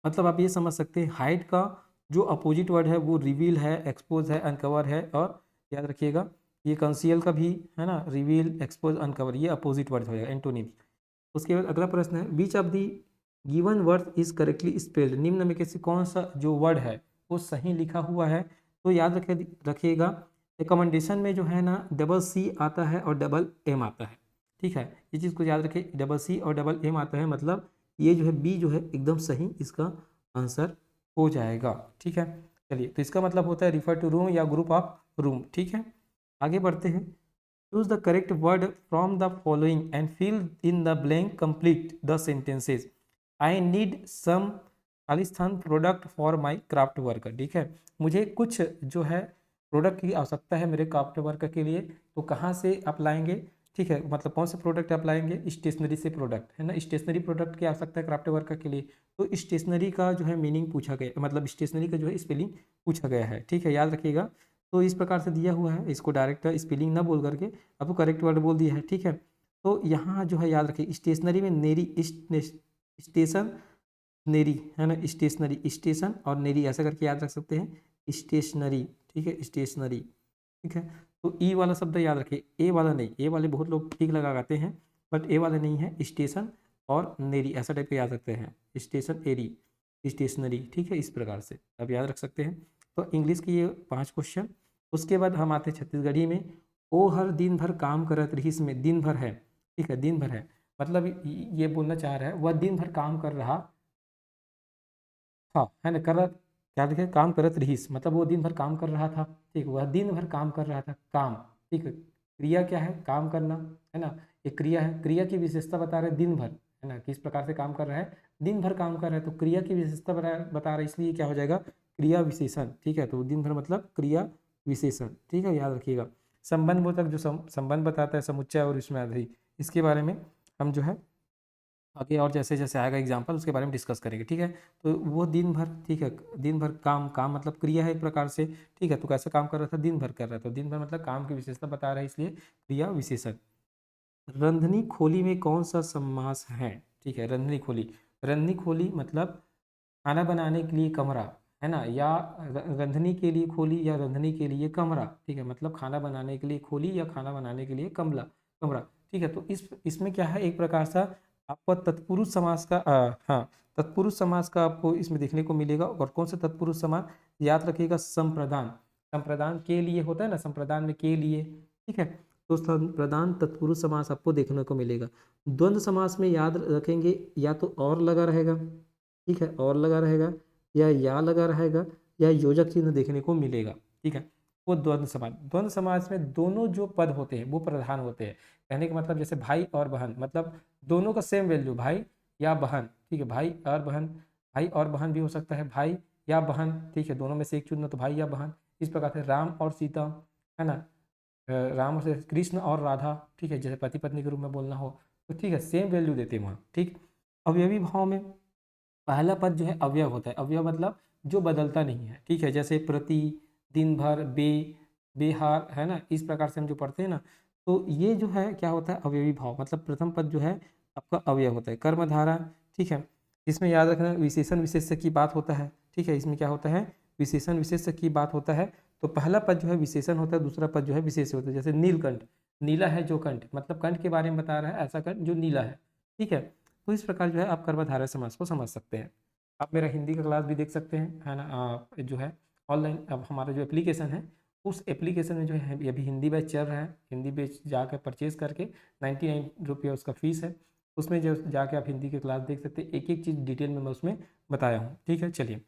मतलब आप ये समझ सकते हैं हाइड का जो अपोजिट वर्ड है वो रिवील है, एक्सपोज है, अनकवर है, और याद रखिएगा ये कंसील का भी है ना, रिवील, एक्सपोज, अनकवर, ये अपोजिट वर्ड हो जाएगा, एंटोनिम्स। उसके बाद अगला प्रश्न है, which of the given word is correctly spelled, निम्न में से कौन सा जो वर्ड है वो सही लिखा हुआ है। तो याद रखिएगा, रिकमेंडेशन में जो है ना डबल सी आता है और डबल एम आता है, ठीक है, ये चीज़ को याद रखिए, डबल सी और डबल एम आता है, मतलब ये जो है बी जो है एकदम सही इसका आंसर हो जाएगा, ठीक है। चलिए, तो इसका मतलब होता है रिफर टू रूम या ग्रुप ऑफ रूम, ठीक है। आगे बढ़ते हैं, choose the correct word from the following and fill in the blank, complete the sentences. I need some Khalistan product for my craft worker, ठीक है, मुझे कुछ जो है प्रोडक्ट की आवश्यकता है मेरे क्राफ्ट वर्कर के लिए, तो कहाँ से आप लाएंगे, ठीक है, मतलब कौन से प्रोडक्ट आप लाएंगे, स्टेशनरी से प्रोडक्ट, है ना, स्टेशनरी प्रोडक्ट की आवश्यकता है क्राफ्ट वर्कर के लिए, तो स्टेशनरी का जो है मीनिंग पूछा गया, मतलब स्टेशनरी का जो है स्पेलिंग पूछा गया है, ठीक है, याद रखिएगा। तो इस प्रकार से दिया हुआ है, इसको डायरेक्ट स्पेलिंग ना बोल करके आपको करेक्ट वर्ड बोल दिया है, ठीक है। तो यहाँ जो है याद रखिए, स्टेशनरी में नेरी, स्टेशन नेरी, है ना, स्टेशनरी, स्टेशन और नेरी ऐसा करके याद रख सकते हैं, स्टेशनरी, ठीक है, स्टेशनरी, ठीक है। तो ई वाला शब्द याद रखिए, ए वाला नहीं, ए वाले बहुत लोग ठीक लगाते हैं, बट ए वाला नहीं है, स्टेशन और नेरी ऐसा टाइप का याद रखते हैं, स्टेशन एरी, स्टेशनरी, ठीक है, इस प्रकार से आप याद रख सकते हैं। तो इंग्लिश की ये 5 क्वेश्चन। उसके बाद हम आते हैं छत्तीसगढ़ी में, ओ हर दिन भर काम करत रही, इसमें दिन भर है, ठीक है, दिन भर है, मतलब ये बोलना चाह रहा है वह दिन भर काम कर रहा, हाँ, है ना, कर रहा, क्या लिखे, काम करत रहीस, मतलब वो दिन भर काम कर रहा था, ठीक, वह दिन भर काम कर रहा था, काम, ठीक है, क्रिया क्या है, काम करना, है ना, एक क्रिया है, क्रिया की विशेषता बता रहे दिन भर, है ना, किस प्रकार से काम कर रहा है, दिन भर काम कर रहा है, तो क्रिया की विशेषता बता रहा है, इसलिए क्या हो जाएगा, क्रिया विशेषण, ठीक है, तो दिन भर मतलब क्रिया विशेषण, ठीक है, याद रखिएगा। संबंध बोधक जो संबंध बताता है समुच्चय और इसमें आधारी, इसके बारे में हम जो है आगे और जैसे जैसे आएगा एग्जाम्पल उसके बारे में डिस्कस करेंगे, ठीक है। तो वो दिन भर, ठीक है, दिन भर काम, काम मतलब क्रिया है एक प्रकार से, ठीक है, तो कैसे काम कर रहा था, दिन भर कर रहा था, तो दिन भर मतलब काम की विशेषता बता रहा है, इसलिए क्रिया विशेषण। रंधनी खोली में कौन सा समास है, ठीक है, रंधनी खोली, रंधनी खोली मतलब खाना बनाने के लिए कमरा, है ना, या रंधनी के लिए खोली या रंधनी के लिए कमरा, ठीक है, मतलब खाना बनाने के लिए खोली या खाना बनाने के लिए कमला, कमरा, ठीक है। तो इसमें क्या है, एक प्रकार से आपको तत्पुरुष समास का हाँ, तत्पुरुष समास का आपको इसमें देखने को मिलेगा, और कौन सा तत्पुरुष समास, याद रखिएगा, संप्रदान, संप्रदान के लिए होता है ना, संप्रदान में के लिए, ठीक है, तो संप्रदान तत्पुरुष समास आपको देखने को मिलेगा। द्वंद्व समास में याद रखेंगे, या तो और लगा रहेगा, ठीक है, और लगा रहेगा, या लगा रहेगा, या योजक चिन्ह देखने को मिलेगा, ठीक है। वो द्वंद्व समास, द्वंद्व समास में दोनों जो पद होते हैं वो प्रधान होते हैं, कहने का मतलब जैसे भाई और बहन, मतलब दोनों का सेम वैल्यू, भाई या बहन, ठीक है, भाई और बहन, भाई और बहन भी हो सकता है, भाई या बहन, ठीक है, दोनों में से एक चुनना तो भाई या बहन, इस प्रकार से राम और सीता, है ना, राम और कृष्ण और राधा, ठीक है, जैसे पति पत्नी के रूप में बोलना हो तो ठीक है, सेम वैल्यू देते हैं वहाँ, ठीक। अवयवी भाव में पहला पद जो है अवयव होता है, अवयव मतलब जो बदलता नहीं है, ठीक है, जैसे प्रति, दिन भर, बेहार, है ना, इस प्रकार से हम जो पढ़ते हैं ना, तो ये जो है क्या होता है, अवयवी भाव, मतलब प्रथम पद जो है आपका अवयव होता है। कर्मधारा, ठीक है, इसमें याद रखना विशेषण विशेष्य की बात होता है, ठीक है, इसमें क्या होता है, विशेषण विशेष्य की बात होता है, तो पहला पद जो है विशेषण होता है, दूसरा पद जो है विशेष्य होता है, जैसे नीलकंठ, नीला है जो कंठ, मतलब कंठ के बारे में बता रहा है, ऐसा कंठ जो नीला है, ठीक है। तो इस प्रकार जो है आप कर्मधारय समास को समझ सकते हैं। आप मेरा हिंदी का क्लास भी देख सकते हैं, है ना, जो है ऑनलाइन, अब हमारा जो एप्लीकेशन है उस एप्लीकेशन में जो है अभी हिंदी बैच चल रहा है, हिंदी बैच जाकर परचेज करके 99 रुपये उसका फीस है, उसमें जो जाके आप हिंदी की क्लास देख सकते हैं, एक एक चीज़ डिटेल में मैं उसमें बताया हूँ, ठीक है। चलिए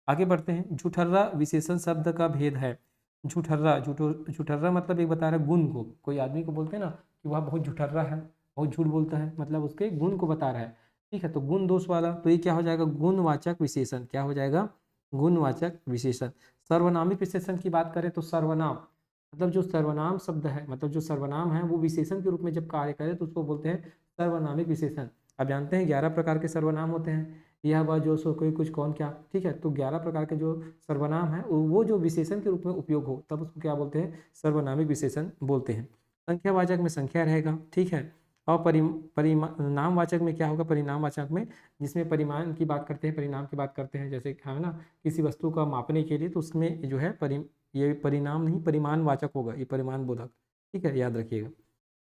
आगे बढ़ते हैं, झूठर्रा विशेषण शब्द का भेद है। झूठर्रा, झूठर्रा मतलब एक बता रहा है गुण को, कोई आदमी को बोलते हैं ना कि वह बहुत झूठर्रा है, बहुत झूठ बोलता है, मतलब उसके गुण को बता रहा है, ठीक है, तो गुण दोष वाला, तो ये क्या हो जाएगा, गुणवाचक विशेषण, क्या हो जाएगा, गुणवाचक विशेषण। सर्वनामिक विशेषण की बात करें तो सर्वनाम, मतलब जो सर्वनाम शब्द है, मतलब जो सर्वनाम है वो विशेषण के रूप में जब कार्य करे तो उसको बोलते हैं सर्वनामिक विशेषण। अब जानते हैं 11 प्रकार के सर्वनाम होते हैं, यह वह जो सो कोई कुछ कौन क्या, ठीक है, तो 11 प्रकार के जो सर्वनाम है वो जो विशेषण के रूप में उपयोग हो तब उसको क्या बोलते हैं, सर्वनामिक विशेषण बोलते हैं। संख्यावाचक में संख्या रहेगा, ठीक है, और नामवाचक में क्या होगा, परिणामवाचक में जिसमें परिमाण की बात करते हैं, परिणाम की बात करते हैं, जैसे है ना किसी वस्तु का मापने के लिए, तो उसमें जो है ये परिणाम नहीं परिमाणवाचक होगा, ये परिमाण बोधक, ठीक है, याद रखिएगा।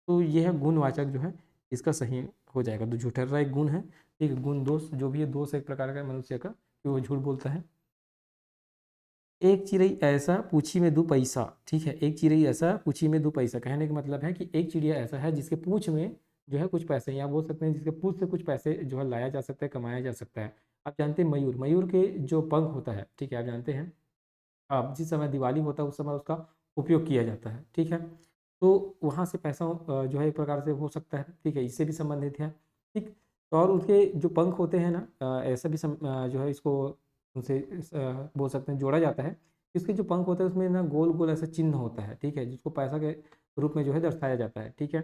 तो ये है गुणवाचक जो है इसका सही हो जाएगा। तो झूठर्रा एक गुण है, ठीक है। गुण दोष जो भी है, दोष एक प्रकार का मनुष्य का कि वो झूठ बोलता है। एक चिड़ै ऐसा पूछी में 2 पैसा, ठीक है। एक चिड़ै ऐसा पूछी में 2 पैसा, कहने का मतलब है कि एक चिड़िया ऐसा है जिसके पूँछ में जो है कुछ पैसे, या बोल सकते हैं जिसके पूँछ से कुछ पैसे जो है लाया जा सकता है, कमाया जा सकता है। आप जानते हैं मयूर, मयूर के जो पंख होता है, ठीक है, आप जानते हैं। अब जिस समय दिवाली होता है उस समय उसका उपयोग किया जाता है, ठीक है। तो वहाँ से पैसा जो है एक प्रकार से हो सकता है, ठीक है, इससे भी संबंधित है, ठीक। तो और उसके जो पंख होते हैं ना, ऐसा भी जो है इसको उनसे बोल सकते हैं जोड़ा जाता है। इसके जो पंख होते हैं उसमें ना गोल गोल ऐसा चिन्ह होता है, ठीक है, जिसको पैसा के रूप में जो है दर्शाया जाता है, ठीक है।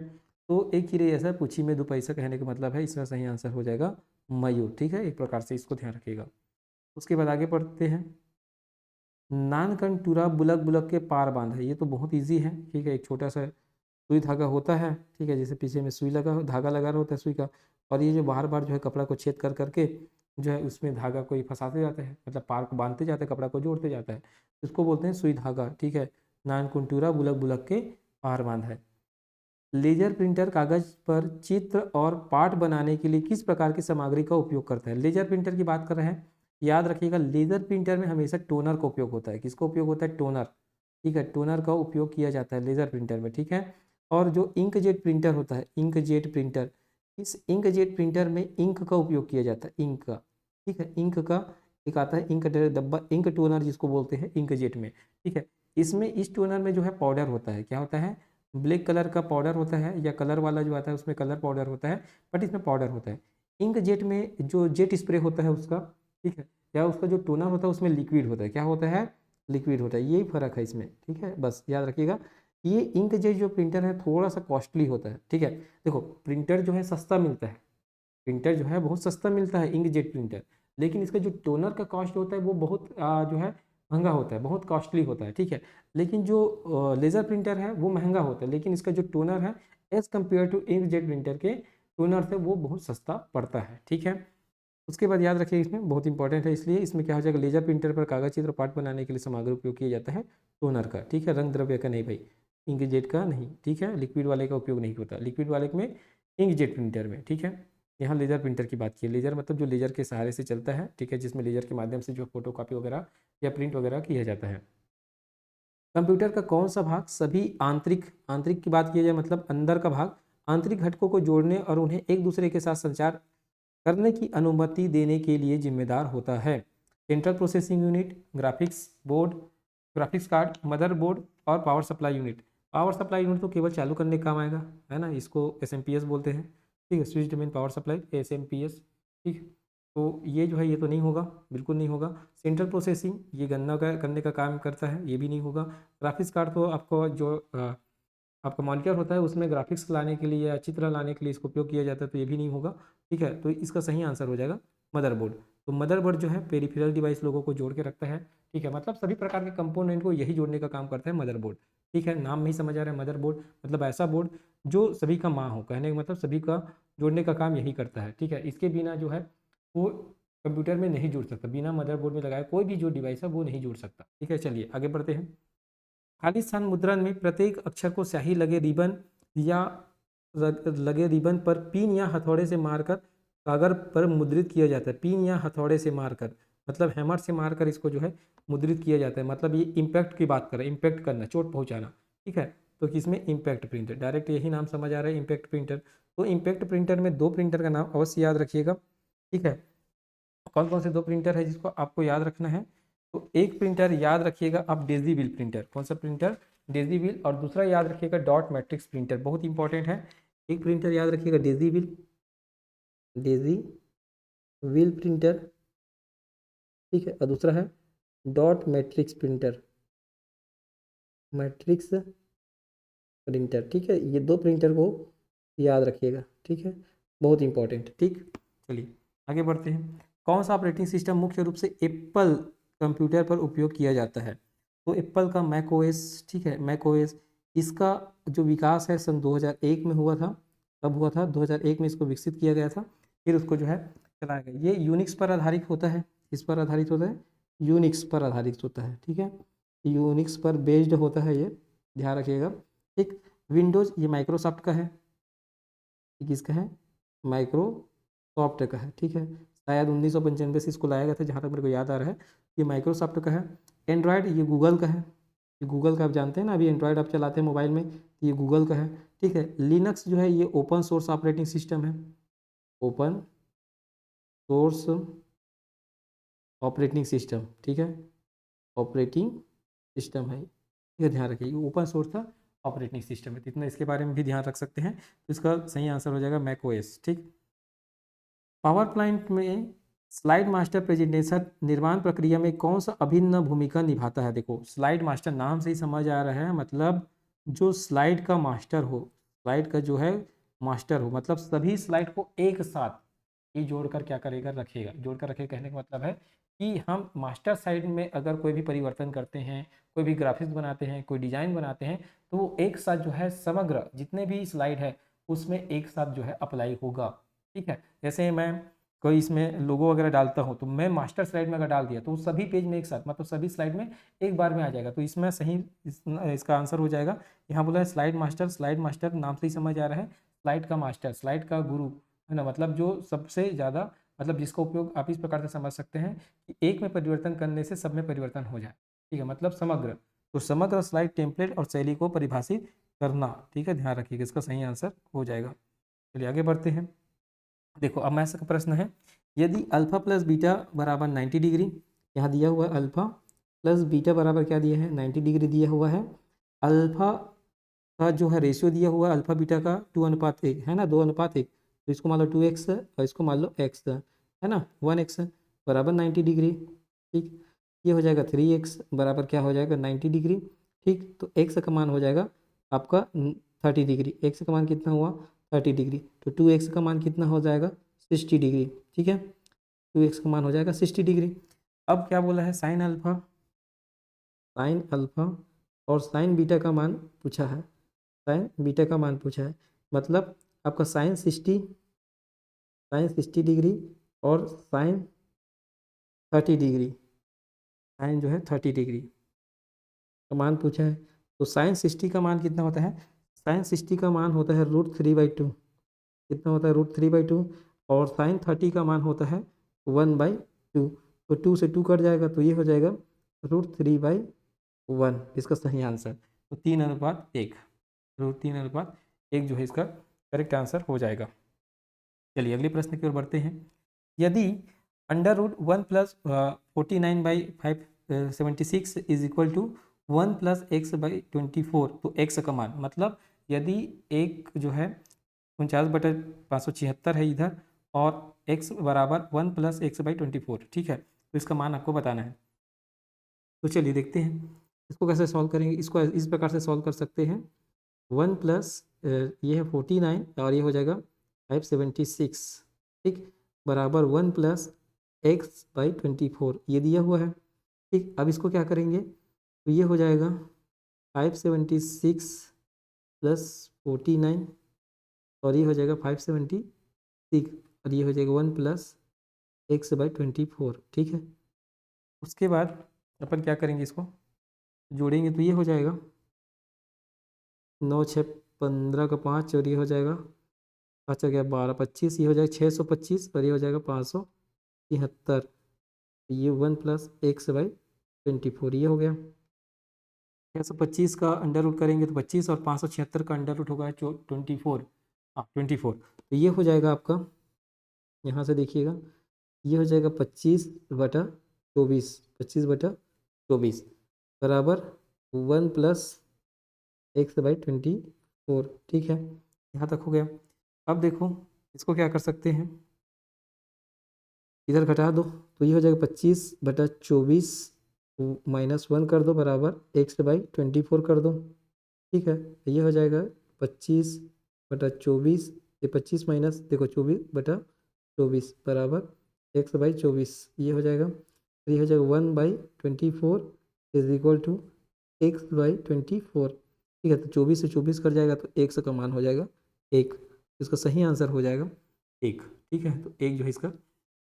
तो एक चिड़ै ऐसा पूछी में 2 पैसा, कहने का मतलब है इसका सही आंसर हो जाएगा मयूर, ठीक है। एक प्रकार से इसको ध्यान रखिएगा। उसके बाद आगे बढ़ते हैं। नानकन टूरा बुलक बुलक के पार बांधा, ये तो बहुत इजी है, ठीक है। एक छोटा सा सुई धागा होता है, ठीक है, जैसे पीछे में सुई लगा धागा लगा रहा होता है सुई का, और ये जो बार बार जो है कपड़ा को छेद कर करके जो है उसमें धागा को फंसाते जाते हैं, मतलब पार को बांधते जाते हैं, कपड़ा को जोड़ते जाता है, इसको बोलते हैं सुई धागा, ठीक है। नानकुन टूरा बुलक बुलक के पार बांधा है। लेजर प्रिंटर कागज पर चित्र और पाठ बनाने के लिए किस प्रकार की सामग्री का उपयोग करता है? लेजर प्रिंटर की बात कर रहे हैं, याद रखिएगा लेजर प्रिंटर में हमेशा टोनर का उपयोग होता है। किसका उपयोग होता है? टोनर, ठीक है, टोनर का उपयोग किया जाता है लेजर प्रिंटर में, ठीक है। और जो इंक जेट प्रिंटर होता है, इंक जेट प्रिंटर, इस इंक जेट प्रिंटर में इंक का उपयोग किया जाता है, इंक का, ठीक है। इंक का एक आता है इंक डब्बा, इंक टोनर जिसको बोलते हैं इंक जेट में, ठीक है। इसमें इस टोनर में जो है पाउडर होता है, क्या होता है? ब्लैक कलर का पाउडर होता है, या कलर वाला जो आता है उसमें कलर पाउडर होता है, बट इसमें पाउडर होता है। इंक जेट में जो जेट स्प्रे होता है उसका, ठीक है, या उसका जो टोनर होता है उसमें लिक्विड होता है, क्या होता है? लिक्विड होता है, यही फर्क है इसमें, ठीक है, बस याद रखिएगा। ये इंक जेट जो प्रिंटर है थोड़ा सा कॉस्टली होता है, ठीक है। देखो प्रिंटर जो है सस्ता मिलता है, प्रिंटर जो है बहुत सस्ता मिलता है इंक जेट प्रिंटर, लेकिन इसका जो टोनर का कॉस्ट होता है वो बहुत जो है महंगा होता है, बहुत कॉस्टली होता है, ठीक है। लेकिन जो लेज़र प्रिंटर है वो महंगा होता है, लेकिन इसका जो टोनर है as compare to inkjet printer के टोनर से वो बहुत सस्ता पड़ता है, ठीक है। उसके बाद याद रखिए इसमें बहुत इंपॉर्टेंट है, इसलिए इसमें क्या हो जाएगा, लेजर प्रिंटर पर कागज चित्र पाठ बनाने के लिए सामग्री उपयोग किया जाता है टोनर का, ठीक है, रंग द्रव्य का नहीं भाई, इंक जेट का नहीं, ठीक है। लिक्विड वाले का उपयोग नहीं होता, लिक्विड वाले में इंक जेट प्रिंटर में, ठीक है। यहाँ लेजर प्रिंटर की बात की, लेजर मतलब जो लेजर के सहारे से चलता है, ठीक है, जिसमें लेजर के माध्यम से जो फोटो कॉपी वगैरह या प्रिंट वगैरह किया जाता है। कंप्यूटर का कौन सा भाग सभी आंतरिक, आंतरिक की बात की जाए मतलब अंदर का भाग, आंतरिक घटकों को जोड़ने और उन्हें एक दूसरे के साथ संचार करने की अनुमति देने के लिए जिम्मेदार होता है? Central processing unit, graphics board, graphics card, motherboard और power supply unit. Power supply unit तो केवल चालू करने का काम आएगा, है ना, इसको एसएमपीएस बोलते हैं, ठीक है, switch domain power supply, SMPS, ठीक है। तो ये जो है ये तो नहीं होगा, बिल्कुल नहीं होगा। सेंट्रल प्रोसेसिंग ये गणना का करने का काम करता है, ये भी नहीं होगा। ग्राफिक्स कार्ड तो आपको जो आपका मॉनिटर होता है उसमें ग्राफिक्स लाने के लिए या चित्र लाने के लिए इसका उपयोग किया जाता है, तो ये भी नहीं होगा, ठीक है। तो इसका सही आंसर हो जाएगा मदरबोर्ड। तो मदरबोर्ड जो है पेरिफेरल डिवाइस लोगों को जोड़ के रखता है, ठीक है, मतलब सभी प्रकार के कंपोनेंट को यही जोड़ने का काम करता है मदरबोर्ड, ठीक है। नाम में ही समझ आ रहा है मदरबोर्ड मतलब ऐसा बोर्ड जो सभी का माँ हो, कहने का मतलब सभी का जोड़ने का काम यही करता है, ठीक है। इसके बिना जो है वो कंप्यूटर में नहीं जुड़ सकता, बिना मदरबोर्ड में लगाए कोई भी जो डिवाइस है वो नहीं जुड़ सकता, ठीक है। चलिए आगे बढ़ते हैं। खाली स्थान मुद्रण में प्रत्येक अक्षर को स्याही लगे रिबन या लगे रिबन पर पिन या हथौड़े से मारकर कागज पर मुद्रित किया जाता है। पिन या हथौड़े से मारकर मतलब हैमर से मारकर इसको जो है मुद्रित किया जाता है, मतलब ये इम्पैक्ट की बात कर रहे हैं, इम्पैक्ट करना, चोट पहुंचाना, ठीक है। तो किसमें? इम्पैक्ट प्रिंटर, डायरेक्ट यही नाम समझ आ रहा है इम्पैक्ट प्रिंटर। तो इम्पैक्ट प्रिंटर में 2 प्रिंटर का नाम अवश्य याद रखिएगा, ठीक है। कौन कौन से 2 प्रिंटर है जिसको आपको याद रखना है? तो एक प्रिंटर याद रखिएगा आप, डेजी व्हील प्रिंटर। कौन सा प्रिंटर? Daisy wheel. और दूसरा याद रखिएगा डॉट मैट्रिक्स प्रिंटर, बहुत इंपॉर्टेंट है। एक प्रिंटर याद रखिएगा Daisy wheel, Daisy wheel printer, ठीक है, और दूसरा है dot matrix printer, matrix printer, ठीक है। ये 2 प्रिंटर को याद रखिएगा, ठीक है, बहुत इंपॉर्टेंट, ठीक। चलिए आगे बढ़ते हैं। कौन सा ऑपरेटिंग सिस्टम मुख्य रूप से एप्पल कंप्यूटर पर उपयोग किया जाता है? तो एप्पल का मैक ओएस, ठीक है, मैक ओएस, इसका जो विकास है सन 2001 में हुआ था। कब हुआ था? 2001 में इसको विकसित किया गया था, फिर उसको जो है चलाया गया। ये यूनिक्स पर आधारित होता है, इस पर आधारित होता है, यूनिक्स पर आधारित होता है, ठीक है, यूनिक्स पर बेस्ड होता है ये, ध्यान रखिएगा, ठीक। विंडोज़ ये माइक्रोसॉफ्ट का है, ये किसका है, माइक्रोसॉफ्ट का है, ठीक है। शायद 1995 से इसको लाया गया था, जहाँ तक मेरे को याद आ रहा है। ये माइक्रोसॉफ्ट का है। एंड्रॉयड ये गूगल का है, ये गूगल का आप जानते हैं ना, अभी एंड्रॉयड आप चलाते हैं मोबाइल में, तो ये गूगल का है, ठीक है। लिनक्स जो है ये ओपन सोर्स ऑपरेटिंग सिस्टम है, ओपन सोर्स ऑपरेटिंग सिस्टम, ठीक है, ऑपरेटिंग सिस्टम है, ये ध्यान रखिए, ये ओपन सोर्स था ऑपरेटिंग सिस्टम है, तो इतना इसके बारे में भी ध्यान रख सकते हैं। तो इसका सही आंसर हो जाएगा मैक ओएस, ठीक। पावर प्लांट में स्लाइड मास्टर प्रेजेंटेशन निर्माण प्रक्रिया में कौन सा अभिन्न भूमिका निभाता है? देखो स्लाइड मास्टर नाम से ही समझ आ रहा है, मतलब जो स्लाइड का मास्टर हो, स्लाइड का जो है मास्टर हो, मतलब सभी स्लाइड को एक साथ ये जोड़कर क्या करेगा, रखेगा। जोड़कर रखेगा कहने का मतलब है कि हम मास्टर साइड में अगर कोई भी परिवर्तन करते हैं, कोई भी ग्राफिक्स बनाते हैं, कोई डिजाइन बनाते हैं, तो वो एक साथ जो है समग्र जितने भी स्लाइड है उसमें एक साथ जो है अप्लाई होगा, ठीक है। जैसे मैं कोई इसमें लोगो वगैरह डालता हूँ, तो मैं मास्टर स्लाइड में अगर डाल दिया तो वो सभी पेज में एक साथ, मतलब सभी स्लाइड में एक बार में आ जाएगा। तो इसमें सही इसका आंसर हो जाएगा, यहाँ बोला है स्लाइड मास्टर। स्लाइड मास्टर नाम से ही समझ आ रहा है, स्लाइड का मास्टर, स्लाइड का गुरु है ना, मतलब जो सबसे ज़्यादा, मतलब जिसका उपयोग आप इस प्रकार से समझ सकते हैं कि एक में परिवर्तन करने से सब में परिवर्तन हो जाए, ठीक है, मतलब समग्र। तो समग्र स्लाइड टेम्पलेट और शैली को परिभाषित करना, ठीक है, ध्यान रखिएगा, इसका सही आंसर हो जाएगा। चलिए आगे बढ़ते हैं। देखो अब मैथ्स का प्रश्न है, यदि अल्फा प्लस बीटा बराबर 90 डिग्री, यहाँ दिया हुआ है अल्फा प्लस बीटा बराबर क्या दिया है, 90 डिग्री दिया हुआ है। अल्फा का जो है रेशियो दिया हुआ है अल्फा बीटा का 2:1 है ना, 2:1, तो इसको मान लो 2x और इसको मान लो x है ना, 1x बराबर 90 डिग्री, ठीक। ये हो जाएगा 3x बराबर क्या हो जाएगा, 90 डिग्री, ठीक। तो x का मान हो जाएगा आपका 30 डिग्री, x का मान कितना हुआ 30 डिग्री, तो 2x का मान कितना हो जाएगा 60 डिग्री, ठीक है, 2x का मान हो जाएगा 60 डिग्री। अब क्या बोला है, साइन अल्फा, साइन अल्फा और साइन बीटा का मान पूछा है, साइन बीटा का मान पूछा है, मतलब आपका साइन 60 डिग्री और साइन 30 डिग्री, साइन जो है 30 डिग्री का मान पूछा है। तो साइन 60 का मान कितना होता है, साइन 60 का मान होता है √3/2, कितना होता है √3/2, और साइन 30 का मान होता है 1/2, तो 2 से 2 कट जाएगा, तो ये हो जाएगा √3/1, इसका सही आंसर। तो 3:1, √3:1 जो है इसका करेक्ट आंसर हो जाएगा। चलिए अगले प्रश्न की ओर बढ़ते हैं। यदि √1 plus 49/576 is equal to 1 plus x/24, तो x का मान, मतलब यदि एक जो है 49/576 है इधर, और x बराबर 1 प्लस x/24, ठीक है, तो इसका मान आपको बताना है। तो चलिए देखते हैं इसको कैसे सॉल्व करेंगे। इसको इस प्रकार से सॉल्व कर सकते हैं, 1 प्लस ये है 49 और ये हो जाएगा 576, ठीक, बराबर 1 प्लस x/24 ये दिया हुआ है, ठीक। अब इसको क्या करेंगे, तो ये हो जाएगा 576 प्लस 49 और ये हो जाएगा 576 और ये हो जाएगा 1 प्लस x/24, ठीक है। उसके बाद अपन क्या करेंगे, इसको जोड़ेंगे, तो ये हो जाएगा 9 6 15 का 5 और ये हो जाएगा, अच्छा क्या 12 25, ये हो जाएगा 625 और ये हो जाएगा 573, ये 1 प्लस x/24 ये हो गया। 625 का अंडर रूट करेंगे तो 25 और 576 का अंडर रूट होगा 24, हाँ 24, तो ये हो जाएगा आपका, यहाँ से देखिएगा, ये हो जाएगा 25/24, 25/24 बराबर 1 प्लस x/24, ठीक है, यहाँ तक हो गया। अब देखो इसको क्या कर सकते हैं, इधर घटा दो, तो ये हो जाएगा 25/24 -1 कर दो बराबर x/24 कर दो, ठीक है, ये हो जाएगा 25/24, ये 25 माइनस देखो 24/24 बराबर x/24, ये हो जाएगा, ये हो जाएगा 1/24 इज इक्वल टू x/24, ठीक है। तो 24 से 24 कर जाएगा तो x का मान हो जाएगा 1, इसका सही आंसर हो जाएगा 1, ठीक है। तो 1 जो है इसका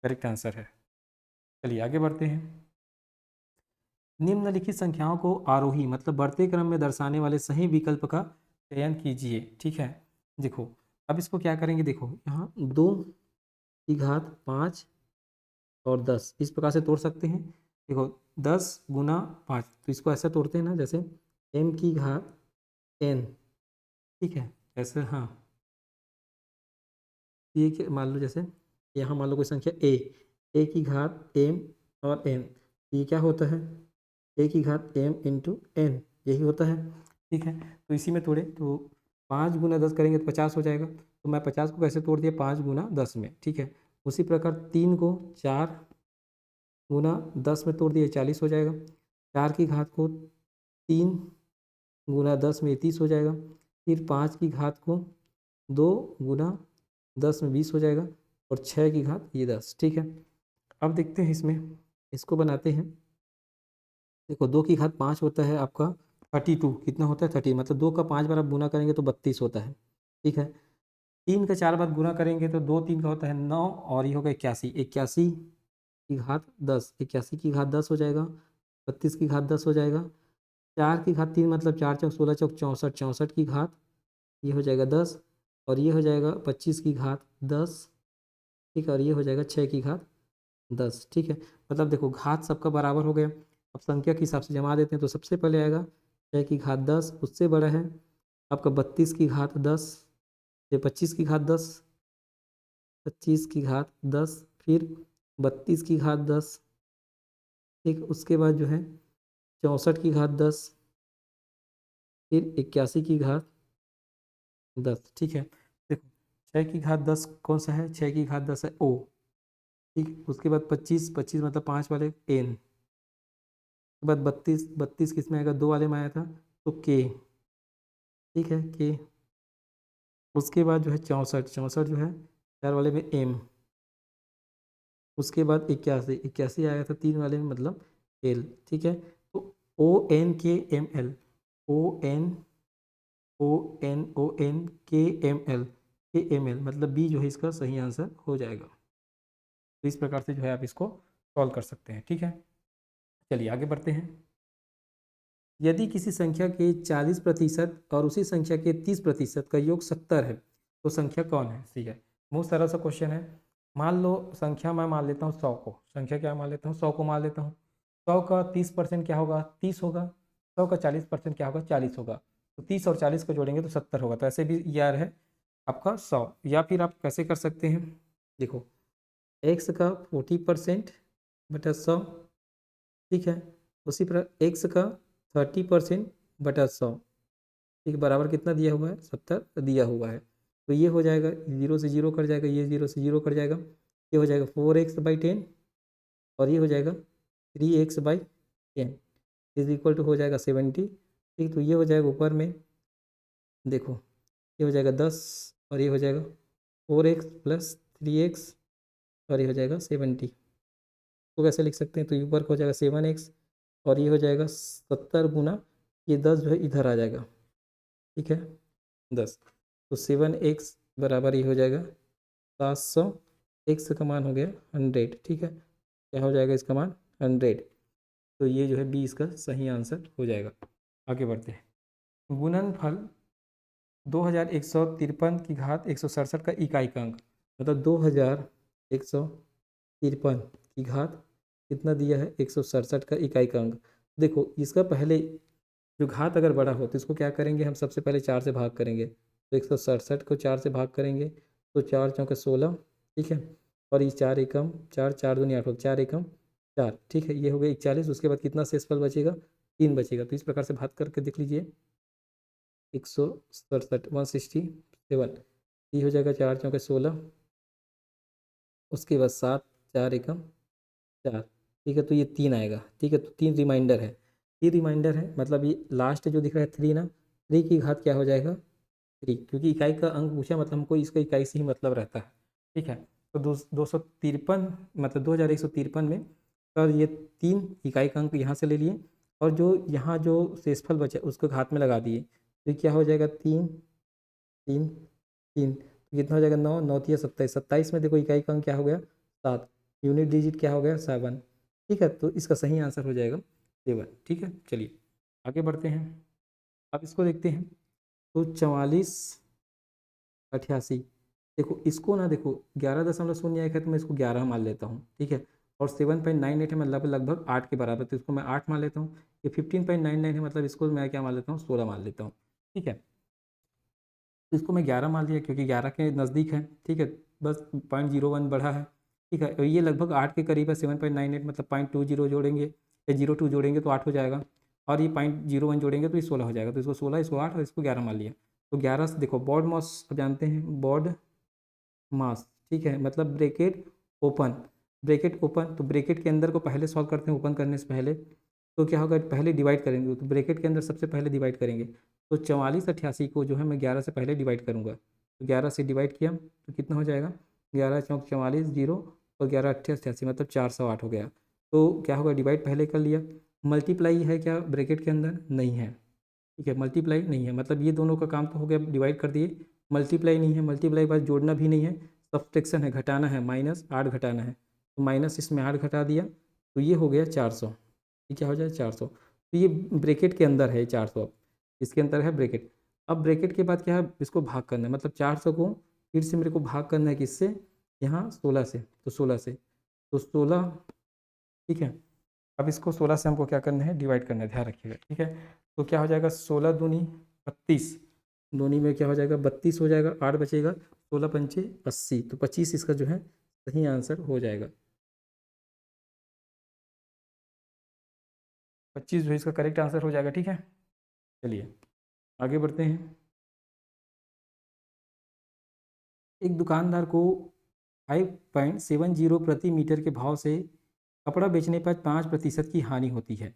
करेक्ट आंसर है। चलिए आगे बढ़ते हैं। निम्नलिखित संख्याओं को आरोही मतलब बढ़ते क्रम में दर्शाने वाले सही विकल्प का चयन कीजिए, ठीक है। देखो अब इसको क्या करेंगे, देखो यहाँ 2 की घात 5 और 10 इस प्रकार से तोड़ सकते हैं। देखो 10 गुना 5, तो इसको ऐसा तोड़ते हैं ना, जैसे m की घात n, ठीक है। ऐसे हाँ, ये मान लो जैसे यहाँ मान लो कोई संख्या a की घात m और n, ये क्या होता है a की घात m इंटू n, यही होता है, ठीक है। तो इसी में तोड़े तो 5 गुना 10 करेंगे तो 50 हो जाएगा। तो मैं 50 को कैसे तोड़ दिया, 5 गुना 10 में, ठीक है। उसी प्रकार 3 को 4 गुना 10 में तोड़ दिए 40 हो जाएगा। 4 की घात को 3 गुना 10 में 30 हो जाएगा। फिर 5 की घात को 2 गुना 10 में 20 हो जाएगा। और 6 की घात ये 10, ठीक है। अब देखते हैं इसमें, इसको बनाते हैं। देखो 2 की घात 5 होता है आपका 32, कितना होता है 30, मतलब 2 का 5 बार आप गुना करेंगे तो 32 होता है, ठीक है। 3 का 4 बार गुना करेंगे तो 2 3 का होता है 9 और ये होगा 81, 81 की घात 10, 81 की घात 10 हो जाएगा। 32 की घात 10 हो जाएगा। 4 की घात 3 मतलब 4 चौक 16 चौक 64, 64 की घात ये हो जाएगा 10 और ये हो जाएगा 25 की घात 10, ठीक है। और ये हो जाएगा 6 की घात 10, ठीक है। मतलब देखो घात सबका बराबर हो गया। अब संख्या के हिसाब से जमा देते हैं तो सबसे पहले आएगा 6 की घात 10, उससे बड़ा है आपका 32 की घात 10, ये 25 की घात 10, 25 की घात 10, फिर 32 की घात 10, ठीक। उसके बाद जो है 64 की घात 10, फिर 81 की घात 10, ठीक है। देखो 6 की घात 10 कौन सा है, 6 की घात 10 है ओ, ठीक। उसके बाद 25, 25 मतलब 5 वाले एन, उसके बाद 32, 32 किस में आएगा, 2 वाले में आया था तो के, ठीक है के। उसके बाद जो है 64, 64 जो है 4 वाले में एम। उसके बाद 81, 81 आया था 3 वाले में मतलब एल, ठीक है। तो O N K M L, O N O N O N K M L मतलब बी जो है इसका सही आंसर हो जाएगा। तो इस प्रकार से जो है आप इसको सॉल्व कर सकते हैं, ठीक है। चलिए आगे बढ़ते हैं। यदि किसी संख्या के 40% और उसी संख्या के 30% का योग 70 है तो संख्या कौन है, ठीक है। बहुत सरल सा क्वेश्चन है। मान लो संख्या मैं मान लेता हूँ 100 को, संख्या क्या मान लेता हूँ 100 को मान लेता हूँ। 100 का 30% क्या होगा, 30 होगा। 100 का 40% क्या होगा, 40 होगा। तो 30 और 40 को जोड़ेंगे तो 70 होगा। तो ऐसे भी यार है आपका 100। या फिर आप कैसे कर सकते हैं, देखो एक्स का 40% बटा 100, ठीक है। उसी प्रकार एक्स का 30% बटा 100, ठीक, बराबर कितना दिया हुआ है, 70 दिया हुआ है। तो ये हो जाएगा 0 से 0 कट जाएगा, ये 0 से 0 कट जाएगा, ये हो जाएगा 4x/10 और ये हो जाएगा 3x/10 इज इक्वल टू हो जाएगा 70, ठीक। तो ये हो जाएगा ऊपर में देखो, ये हो जाएगा 10 और ये हो जाएगा 4x + 3x और ये हो जाएगा 70। तो कैसे लिख सकते हैं, तो ऊपर का हो जाएगा 7x और ये हो जाएगा 70 गुना ये 10 जो है इधर आ जाएगा, ठीक है 10। तो 7x बराबर ये हो जाएगा 700, एक्स का मान हो गया 100, ठीक है। क्या हो जाएगा इसका मान 100। तो ये जो है बी इसका सही आंसर हो जाएगा। आगे बढ़ते हैं। गुणनफल 2153 की घात 167 का इकाई का अंक, मतलब 2153 की घात कितना दिया है 167 का इकाई का अंक। देखो इसका पहले जो घात अगर बड़ा हो तो इसको क्या करेंगे, हम सबसे पहले 4 से भाग करेंगे। तो 167 को 4 से भाग करेंगे तो 4 चौके 16, ठीक है। और ये 4 एकम 4, 4 दूनी 8 4 एकम 4, ठीक है। ये हो गया 41। उसके बाद कितना शेषफल बचेगा, 3 बचेगा। तो इस प्रकार से भाग करके देख लीजिए 167 167, ये हो जाएगा 4 चौके 16, उसके बाद 7, 4 एकम 4, ठीक है। तो ये 3 आएगा, ठीक है। तो 3 रिमाइंडर है, ये रिमाइंडर है मतलब ये लास्ट जो दिख रहा है 3 ना, 3 की घात क्या हो जाएगा 3, क्योंकि इकाई का अंक पूछा मतलब हमको इसका इकाई से ही मतलब रहता है, ठीक है। तो 253 मतलब 2153 में और ये 3 इकाई का अंक यहाँ से ले लिए और जो यहाँ जो शेषफल बचा उसको घात में लगा दिए। तो क्या हो जाएगा 3 3 3, तो कितना हो जाएगा 9 9 3 27, 27 में देखो इकाई का अंक क्या हो गया 7, यूनिट डिजिट क्या हो गया 7, ठीक है। तो इसका सही आंसर हो जाएगा 7, ठीक है। चलिए आगे बढ़ते हैं। अब इसको देखते हैं। तो 4488, देखो इसको ना, देखो 11.01 है तो मैं इसको 11 मान लेता हूँ, ठीक है, और 7.98 है मतलब लगभग 8 के बराबर, तो इसको मैं 8 मान लेता हूँ। ये 15.99 है मतलब इसको मैं क्या मान लेता हूँ, 16 मान लेता हूँ, ठीक है। तो इसको मैं 11 मान लिया क्योंकि 11 के नज़दीक है, ठीक है, बस 0.01 बढ़ा है, ठीक है, और ये लगभग 8 के करीब है। 7.98 मतलब 0.20 जोड़ेंगे या 02 जोड़ेंगे तो 8 हो जाएगा, और ये 0.01 जोड़ेंगे तो ये 16 हो जाएगा। तो इसको 16, इसको 8 और इसको 11 मान लिया। तो 11 से देखो बॉड मास अब जानते हैं, बॉड मास, ठीक है, मतलब ब्रैकेट ओपन, ब्रैकेट ओपन, तो ब्रैकेट के अंदर को पहले सॉल्व करते हैं ओपन करने से पहले। तो क्या होगा, पहले डिवाइड करेंगे, तो ब्रैकेट के अंदर सबसे पहले डिवाइड करेंगे। तो 4488 को जो है मैं 11 से पहले डिवाइड करूँगा, तो 11 से डिवाइड किया तो कितना हो जाएगा, 11 चौक 44, 0 और 11 अट्ठे 88 मतलब 408 हो गया। तो क्या होगा, डिवाइड पहले कर लिया। मल्टीप्लाई है क्या ब्रैकेट के अंदर, नहीं है, ठीक है, मल्टीप्लाई नहीं है, मतलब ये दोनों का काम तो हो गया, डिवाइड कर दिए। मल्टीप्लाई नहीं है, मल्टीप्लाई के बाद जोड़ना भी नहीं है, सब्ट्रैक्शन है, घटाना है, -8 घटाना है, तो माइनस इसमें 8 घटा दिया तो ये हो गया 400। ये क्या हो जाए 400, तो ये ब्रैकेट के अंदर है 400, इसके अंदर है ब्रैकेट। अब ब्रैकेट के बाद क्या है, इसको भाग करना है, मतलब 400 को फिर से मेरे को भाग करना है किससे, यहाँ 16 से, तो 16 से, तो 16, ठीक है। अब इसको 16 से हमको क्या करना है, डिवाइड करना है, ध्यान रखिएगा, ठीक है। तो क्या हो जाएगा, 16 दूनी 32, दूनी में क्या हो जाएगा 32 हो जाएगा, 8 बचेगा, 16 पंचे 80, तो 25 इसका जो है सही आंसर हो जाएगा। 25 जो है इसका करेक्ट आंसर हो जाएगा, ठीक है। चलिए आगे बढ़ते हैं। एक दुकानदार को 5.70 प्रति मीटर के भाव से कपड़ा बेचने पर 5% की हानि होती है।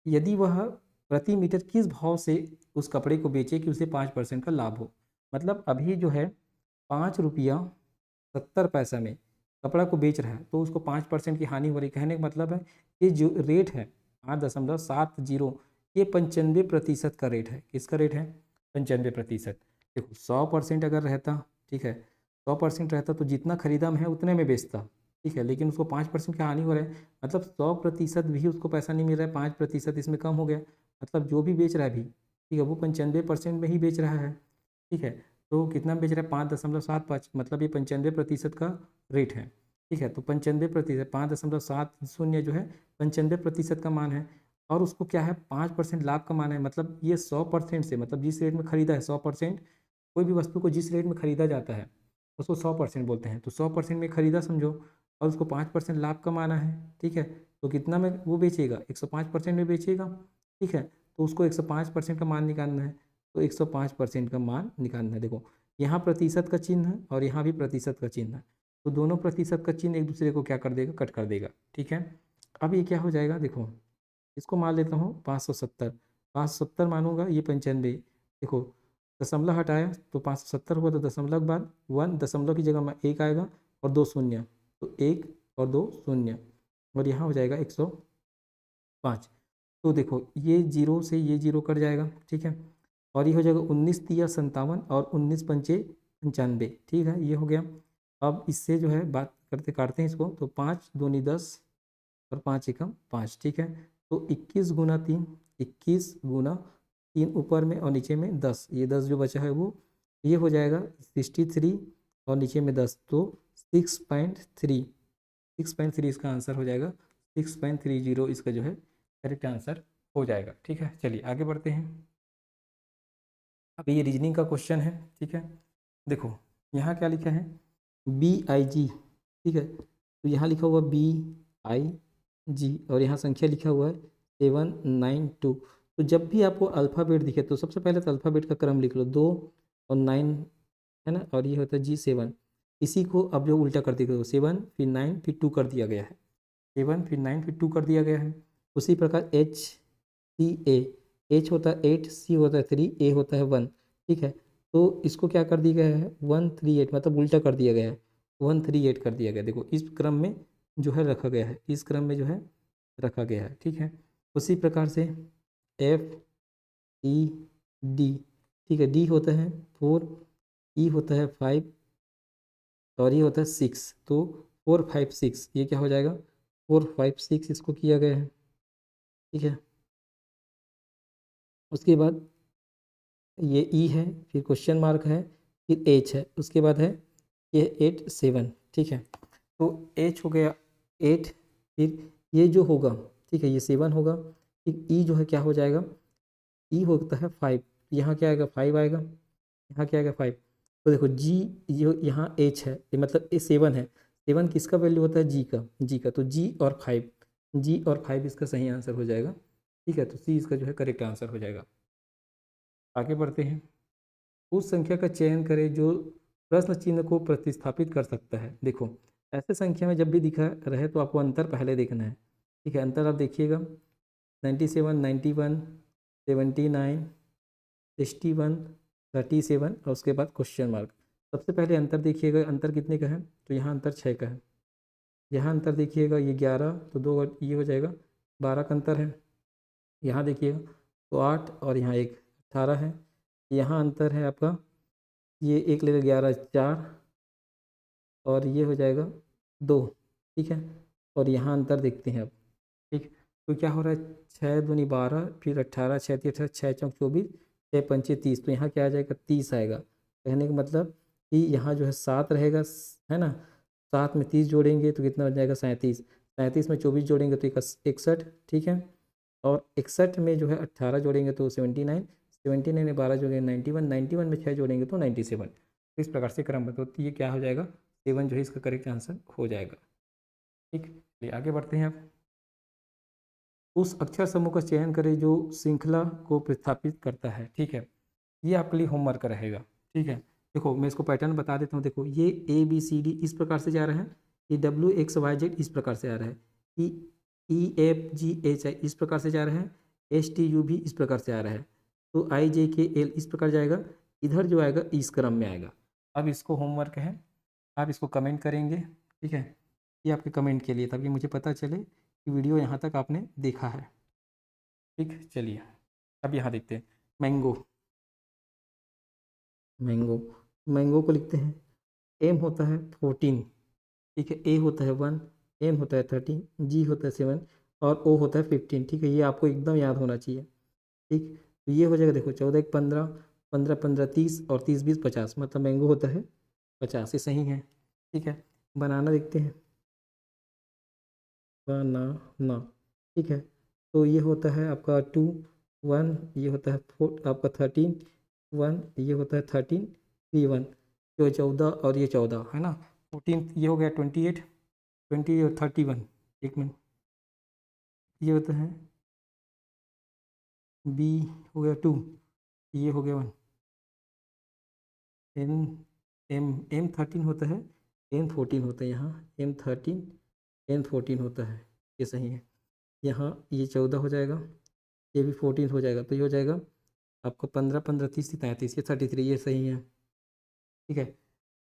यदि वह प्रति मीटर किस भाव से उस कपड़े को बेचे कि उसे 5% का लाभ हो। मतलब अभी जो है 5 रुपया 70 पैसा में कपड़ा को बेच रहा है तो उसको 5% की हानि हो रही। कहने का मतलब है ये जो रेट है 5.70, ये 95% का रेट है। किसका रेट है, 95%। देखो 100% अगर रहता, ठीक है, 100% रहता तो जितना खरीदा मैं उतने में बेचता, ठीक है, लेकिन उसको 5% की हानि हो रहा है, मतलब 100% भी उसको पैसा नहीं मिल रहा है, 5% इसमें कम हो गया, मतलब जो भी बेच रहा है अभी, ठीक है, वो 95% में ही बेच रहा है, ठीक है। तो कितना बेच रहा है, 5.75, मतलब ये 95% का रेट है, ठीक है। तो 95%, 5.70 जो है 95% का मान है, और उसको क्या है 5% लाभ का मान है, मतलब ये 100% से, मतलब जिस रेट में खरीदा है 100%, कोई भी वस्तु को जिस रेट में खरीदा जाता है उसको 100% बोलते हैं। तो 100% में खरीदा समझो, और उसको 5% लाभ कमाना है, ठीक है। तो कितना में वो बेचेगा, 105% में बेचेगा, ठीक है। तो उसको 105% का मान निकालना है, तो 105% का मान निकालना है। देखो यहाँ प्रतिशत का चिन्ह है और यहाँ भी प्रतिशत का चिन्ह है, तो दोनों प्रतिशत का चिन्ह एक दूसरे को क्या कर देगा, कट कर देगा, ठीक है। अब ये क्या हो जाएगा, देखो इसको मान लेता हूँ 570, 570 मानूंगा, ये 95, देखो दशमलव हटाया तो 570 हुआ, तो दशमलव के बाद 1, दशमलव की जगह में 1 आएगा और 2 शून्य, तो 1 और 2 शून्य, और यहाँ हो जाएगा 105। तो देखो ये जीरो से ये जीरो कट जाएगा, ठीक है, और ये हो जाएगा 19×3 = 57 और 19×5 = 95, ठीक है, ये हो गया। अब इससे जो है बात करते काटते हैं इसको, तो 5 दूनी 10 और 5 एकम 5, ठीक है। तो 21 × 3, 21 × 3 ऊपर में और नीचे में 10, ये 10 जो बचा है वो ये हो जाएगा 63 और नीचे में 10, तो 6.3, 6.3 इसका आंसर हो जाएगा, 6.30 इसका जो है करेक्ट आंसर हो जाएगा, ठीक है। चलिए आगे बढ़ते हैं। अब ये रीजनिंग का क्वेश्चन है, ठीक है। देखो यहाँ क्या लिखा है, BIG, ठीक है, तो यहाँ लिखा हुआ BIG और यहाँ संख्या लिखा हुआ है 792। तो जब भी आपको अल्फ़ाबेट दिखे तो सबसे पहले तो अल्फ़ाबेट का क्रम लिख लो, 2 और 9 है ना, और ये होता है G7। इसी को अब जो उल्टा कर दिया, 7 फिर 9 फिर 2 कर दिया गया है, 7 फिर 9 फिर 2 कर दिया गया है। उसी प्रकार HCA, H होता है 8, C होता है 3, A होता है 1, ठीक है। तो इसको क्या कर दिया गया है 138, मतलब उल्टा कर दिया गया है, 138 कर दिया गया। देखो इस क्रम में जो है रखा गया है, इस क्रम में जो है रखा गया है, ठीक है। उसी प्रकार से FED, ठीक है, D होता है 4, E होता है 5 और ये होता है 6, तो 4 5 6, ये क्या हो जाएगा 4 5 6 इसको किया गया है, ठीक है। उसके बाद ये ई है, फिर क्वेश्चन मार्क है, फिर एच है, उसके बाद है ये 8 7, ठीक है। तो एच हो गया 8, फिर ये जो होगा, ठीक है, ये 7 होगा, फिर ई जो है क्या हो जाएगा, ई होता है 5, यहाँ क्या आएगा 5 आएगा, यहाँ क्या आएगा 5। तो देखो जी, जो यहाँ एच है, ये मतलब ये 7 है, 7 किसका वैल्यू होता है, जी का, तो जी और 5, जी और 5 इसका सही आंसर हो जाएगा, ठीक है। तो सी इसका जो है करेक्ट आंसर हो जाएगा। आगे बढ़ते हैं। उस संख्या का चयन करें जो प्रश्न चिन्ह को प्रतिस्थापित कर सकता है। देखो, ऐसे संख्या में जब भी दिखा रहे तो आपको अंतर पहले देखना है, ठीक है। अंतर आप देखिएगा 97, 91, 79, 61, 37 और उसके बाद क्वेश्चन मार्क। सबसे पहले अंतर देखिएगा, अंतर कितने का है, तो यहाँ अंतर 6 का है। यहाँ अंतर देखिएगा, ये 11, तो 2 ये हो जाएगा 12 का अंतर है। यहाँ देखिएगा तो 8 और यहाँ 1 18 है। यहाँ अंतर है आपका, ये 1 लेगा 11 4 और ये हो जाएगा 2, ठीक है। और यहाँ अंतर देखते हैं अब, ठीक। तो क्या हो रहा है, 6 दूनी 12, फिर 18, 6 तीन 18, 6 चौक 24, 6 पंचे 30, तो यहाँ क्या आ जाएगा 30 आएगा। कहने का मतलब कि यहाँ जो है 7 रहेगा, है ना। 7 में 30 जोड़ेंगे तो कितना हो जाएगा 37, 37 में 24 जोड़ेंगे तो 61, ठीक है। और 61 में जो है 18 जोड़ेंगे तो 79, 79 में 12 जोड़ेंगे 91, 91 में 6 जोड़ेंगे तो 97। तो इस प्रकार से क्रमबद्ध होती है, क्या हो जाएगा 7 जो है इसका करेक्ट आंसर हो जाएगा, ठीक। चलिए आगे बढ़ते हैं आप। उस अक्षर समूह का चयन करें जो श्रृंखला को प्रतिस्थापित करता है, ठीक है। ये आपके लिए होमवर्क रहेगा, ठीक है। देखो मैं इसको पैटर्न बता देता हूँ। देखो ये ए बी सी डी इस प्रकार से जा रहा है, ये डब्ल्यू एक्स वाई जेड इस प्रकार से आ रहा है, ई E F G H I इस प्रकार से जा रहा है, एस टी यू भी इस प्रकार से आ रहा है, तो आई जे के एल इस प्रकार जाएगा, इधर जो आएगा इस क्रम में आएगा। अब इसको होमवर्क है, आप इसको कमेंट करेंगे, ठीक है। ये आपके कमेंट के लिए, ताकि मुझे पता चले कि वीडियो यहाँ तक आपने देखा है, ठीक। चलिए अब यहाँ देखते हैं। मैंगो, मैंगो, मैंगो को लिखते हैं, एम होता है 14, ठीक है, ए होता है 1, एन होता है 13, जी होता है 7 और ओ होता है 15, ठीक है। ये आपको एकदम याद होना चाहिए, ठीक। तो ये हो जाएगा, देखो 14 1 15, 15 15 30 और 30 20 50, मतलब मैंगो होता है 50, ये सही है, ठीक है। बनाना देखते हैं, बनाना, ठीक है। तो ये होता है आपका 2 1, ये होता है 4 आपका 13 1, ये होता है 13 3 1, जो 14 और ये 14 है ना, 14 ये हो गया 28 20 और 31, एक मिनट, ये होता है बी, हो गया 2, ये हो गया 1, एन एम एम 13 होता है, एन 14 होता है, यहाँ एम 13 एन 14 होता है, ये सही है। यहाँ ये 14 हो जाएगा, ये भी 14 हो जाएगा, तो ये हो जाएगा आपको 15 15 30 33, ये 33, ये सही है, ठीक है।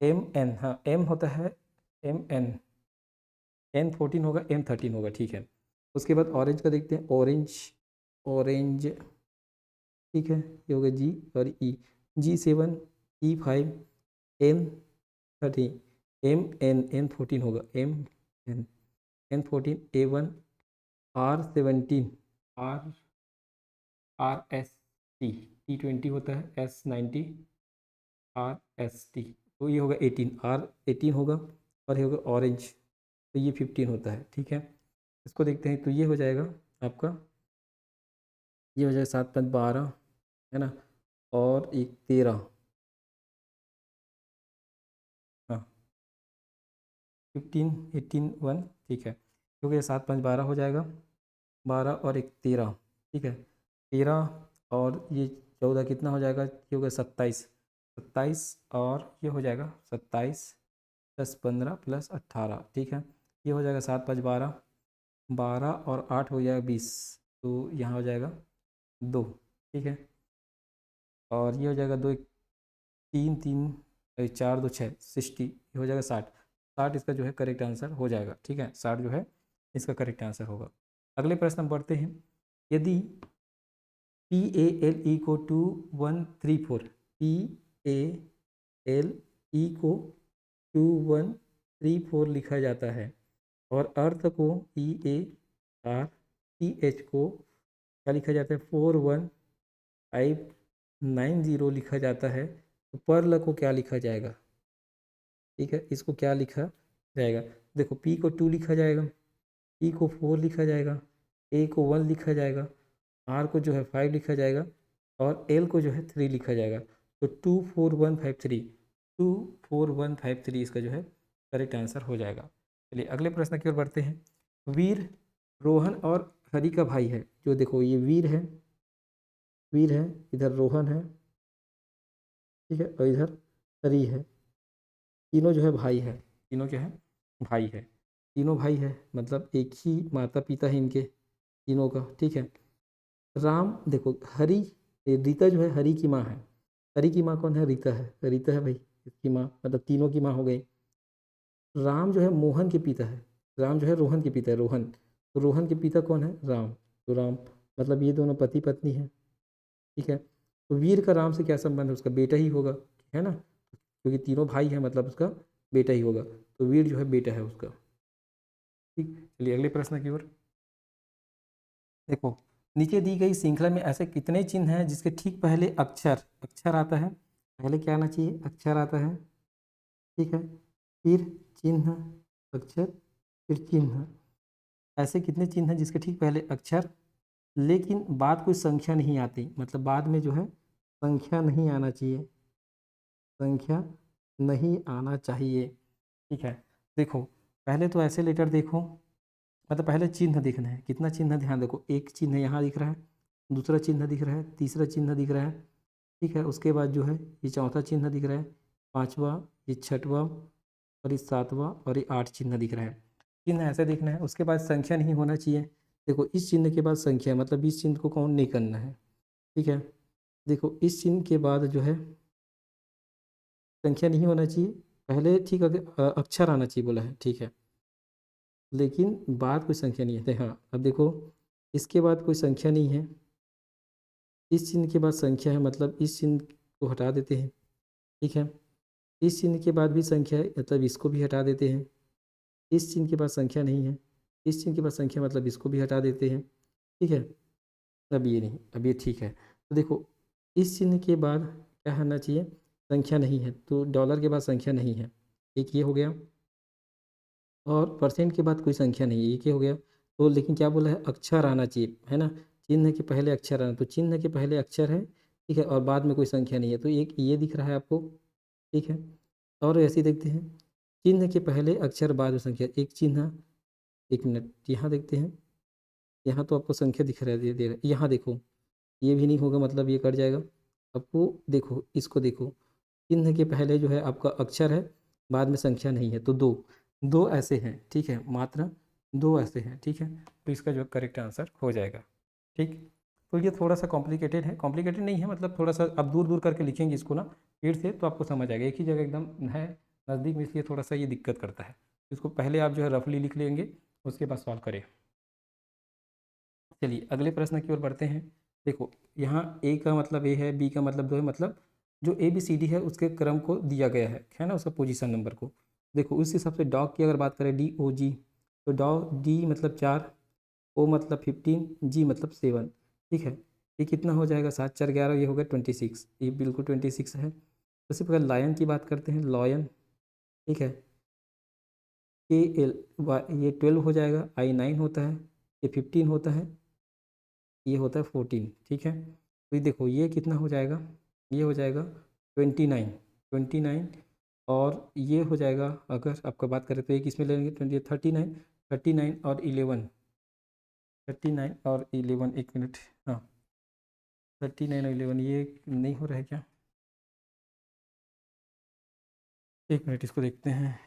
एम एन, हाँ एम होता है एम एन, एन 14 होगा एम 13 होगा, ठीक है। उसके बाद ऑरेंज का देखते हैं, ऑरेंज, ऑरेंज, ठीक है, ये हो गया जी और E, G 7 E 5 N 13 M N, N 14 होगा M N, N 14 A 1 R 17 R R S T, T 20 होता है, एस 90 आर एस टी, तो ये होगा 18, आर 18 होगा और ये होगा ऑरेंज, तो ये 15 होता है, ठीक है। इसको देखते हैं, तो ये हो जाएगा आपका, ये हो जाएगा 7 5 12, है ना, और एक 13, हाँ 15 18 1, ठीक है, क्योंकि ये 7 5 12 हो जाएगा, 12 और एक 13, ठीक है, 13 और ये 14 कितना हो जाएगा, ये हो गया 27, 27 और ये हो जाएगा 27 प्लस 15 प्लस 18, ठीक है। ये हो जाएगा 7 5 12, 12 और 8 हो जाएगा 20, तो यहाँ हो जाएगा 2, ठीक है। और ये हो जाएगा 2 3 3 4 2 6 60, ये हो जाएगा 60, 60 इसका जो है करेक्ट आंसर हो जाएगा, ठीक है। 60 जो है इसका करेक्ट आंसर होगा। अगले प्रश्न हम पढ़ते हैं। यदि पी ए एल ई को 2 1 3 4, पी ए एल ई को 2 1 3 4 लिखा जाता है और अर्थ को P A R T H को क्या लिखा जाता है 4 1 5 90 लिखा जाता है तो पर्ल को क्या लिखा जाएगा? ठीक है, इसको क्या लिखा जाएगा? देखो पी को 2 लिखा जाएगा, ई को 4 लिखा जाएगा, ए को 1 लिखा जाएगा, आर को जो है 5 लिखा जाएगा और एल को जो है 3 लिखा जाएगा। तो 24153 24153 इसका जो है करेक्ट आंसर हो जाएगा। चलिए अगले प्रश्न की ओर बढ़ते हैं। वीर रोहन और हरि का भाई है। जो देखो ये वीर है, इधर रोहन है, ठीक है, और इधर हरि है। तीनों जो है भाई है, तीनों क्या है? भाई है। तीनों भाई है मतलब एक ही माता पिता है इनके तीनों का, ठीक है। राम देखो हरि, रीता जो है हरि की माँ है। हरि की माँ कौन है? रीता है, रीता है भाई इसकी माँ, मतलब तीनों की माँ हो गई। राम जो है मोहन के पिता है, राम जो है रोहन के पिता है, रोहन। तो रोहन के पिता कौन है? राम। तो राम मतलब ये दोनों पति पत्नी है, ठीक है। तो वीर का राम से क्या संबंध है? उसका बेटा ही होगा, है ना, क्योंकि तीनों भाई हैं मतलब उसका बेटा ही होगा। तो वीर जो है बेटा है उसका, ठीक। चलिए अगले प्रश्न की ओर। देखो नीचे दी गई श्रृंखला में ऐसे कितने चिन्ह हैं जिसके ठीक पहले अक्षर अक्षर आता है? पहले क्या आना चाहिए? अक्षर आता है, ठीक है, फिर चिन्ह, अक्षर, फिर चिन्ह। ऐसे कितने चिन्ह हैं जिसके ठीक पहले अक्षर लेकिन बाद कोई संख्या नहीं आती, मतलब बाद में जो है संख्या नहीं आना चाहिए, संख्या नहीं आना चाहिए, ठीक है। देखो पहले तो ऐसे लेटर देखो, मतलब पहले चिन्ह देखना है। कितना चिन्ह? ध्यान देखो, एक चिन्ह यहाँ दिख रहा है, दूसरा चिन्ह दिख रहा है, तीसरा चिन्ह दिख रहा है, ठीक है। उसके बाद जो है ये चौथा चिन्ह दिख रहा है, पांचवा, ये छठवा, और ये सातवां, और ये 8 चिन्ह दिख रहा है। चिन्ह ऐसे देखना है। उसके बाद संख्या नहीं होना चाहिए। देखो इस चिन्ह के बाद संख्या, मतलब इस चिन्ह को काउंट नहीं करना है, ठीक है। देखो इस चिन्ह के बाद जो है संख्या नहीं होना चाहिए, पहले ठीक है अक्षर आना चाहिए बोला है, ठीक है, लेकिन बाद कोई संख्या नहीं है। हाँ अब देखो इसके बाद कोई संख्या नहीं है, इस चिन्ह के बाद संख्या है, मतलब इस चिन्ह को हटा देते हैं, ठीक है। इस चिन्ह के बाद भी संख्या है, मतलब इसको भी हटा देते हैं। इस चिन्ह के बाद संख्या नहीं है, इस चिन्ह के बाद संख्या, मतलब इसको भी हटा देते हैं, ठीक है। अब ये नहीं, अब ये ठीक है। तो देखो इस चिन्ह के बाद क्या होना चाहिए? संख्या नहीं है, तो डॉलर के बाद संख्या नहीं है, एक ये हो गया। और परसेंट के बाद कोई संख्या नहीं है, ये क्या हो गया? तो लेकिन क्या बोला है? अक्षर आना चाहिए, है ना, चिन्ह के पहले अक्षर आना। तो चिन्ह के पहले अक्षर है, ठीक है, और बाद में कोई संख्या नहीं है, तो एक ये दिख रहा है आपको, ठीक है। और ऐसे ही देखते हैं, चिन्ह के पहले अक्षर बाद में संख्या, एक चिन्ह, एक मिनट यहाँ देखते हैं। यहाँ तो आपको संख्या दिख रहा है, दे रहा है, यहाँ देखो ये भी नहीं होगा, मतलब ये कट जाएगा। आपको देखो इसको देखो, चिन्ह के पहले जो है आपका अक्षर है, बाद में संख्या नहीं है, तो दो दो ऐसे हैं, ठीक है, मात्र दो ऐसे हैं, ठीक है। तो इसका जो करेक्ट आंसर हो जाएगा, ठीक। तो ये थोड़ा सा कॉम्प्लिकेटेड है, कॉम्प्लिकेटेड नहीं है, मतलब थोड़ा सा आप दूर दूर करके लिखेंगे इसको ना फिर से, तो आपको समझ आएगा। एक ही जगह एकदम है नज़दीक में, इसलिए थोड़ा सा ये दिक्कत करता है। इसको पहले आप जो है रफली लिख लेंगे, उसके बाद सॉल्व करें। चलिए अगले प्रश्न की ओर बढ़ते हैं। देखो यहाँ ए का मतलब ए है, बी का मतलब दो है, मतलब जो ए बी सी डी है उसके क्रम को दिया गया है ना, उसका पोजीशन नंबर को। देखो उस हिसाब से डॉग की अगर बात करें डी ओ जी, तो डॉग डी मतलब 4, ओ मतलब 15, जी मतलब 7, ठीक है। ये कितना हो जाएगा? 7 4 11, ये हो गया 26, ये बिल्कुल 26 है। उसी प्रकार लायन की बात करते हैं, लॉयन, ठीक है, के एल, ये 12 हो जाएगा, आई 9 होता है, ये 15 होता है, ये होता है 14, ठीक है। तो ये देखो ये कितना हो जाएगा? ये हो जाएगा 29, और ये हो जाएगा, अगर आपका बात करें तो एक इसमें लेंगे 39 और 11, 39 और 11, एक मिनट, हाँ 39 और 11, ये नहीं हो रहा है क्या? एक मिनट इसको देखते हैं।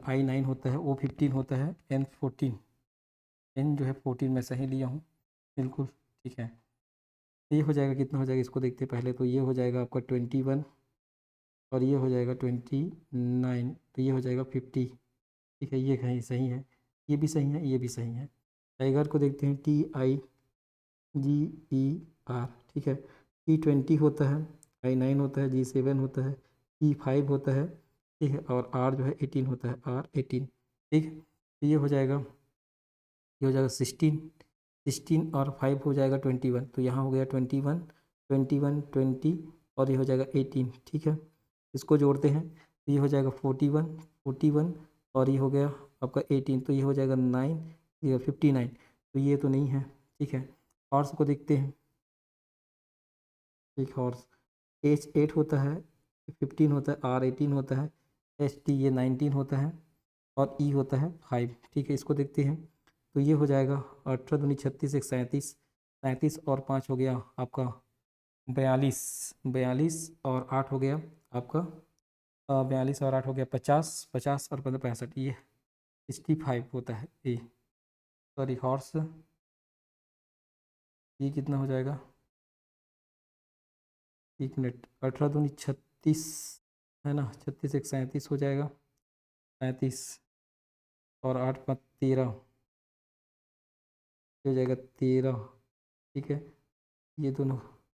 आई 9 होता है, ओ 15 होता है, एन 14, एन जो है 14 मैं सही लिया हूँ, बिल्कुल ठीक है। ये हो जाएगा, कितना हो जाएगा इसको देखते हैं पहले। तो ये हो जाएगा आपका 21, और ये हो जाएगा 29, तो ये हो जाएगा 50, ठीक है। ये कहीं सही है, ये भी सही है, ये भी सही है। टाइगर को देखते हैं, TIGER, ठीक है। T20 होता है, I9 होता है, G7 होता है, E5 होता है, ठीक है, और R जो है 18 होता है, R18, ठीक है। तो ये हो जाएगा, ये हो जाएगा 16 और 5 हो जाएगा 21, तो यहाँ हो गया 21, 21 20 और ये हो जाएगा 18, ठीक है। इसको जोड़ते हैं तो ये हो जाएगा 41 41 और ये हो गया आपका 18, तो ये हो जाएगा 9, ये 59, तो ये तो नहीं है, ठीक है। हॉर्स को देखते हैं, ठीक, हॉर्स H 8 होता है, 15 होता है, R 18 होता है, HT ये 19 होता है और E होता है 5, ठीक है। इसको देखते हैं तो ये हो जाएगा 18 दूनी 36 एक 37, 37 और 5 हो गया आपका 42, 42 और 8 हो गया आपका 42 और 8 हो गया 50, 50 और 15 65, ये 65 होता है ये, सॉरी हॉर्स, ये कितना हो जाएगा, एक मिनट, 18 दूनी 36 है ना, 36 एक 37 हो जाएगा, 35 और 8 5 13 हो जाएगा 13, ठीक है। ये दोनों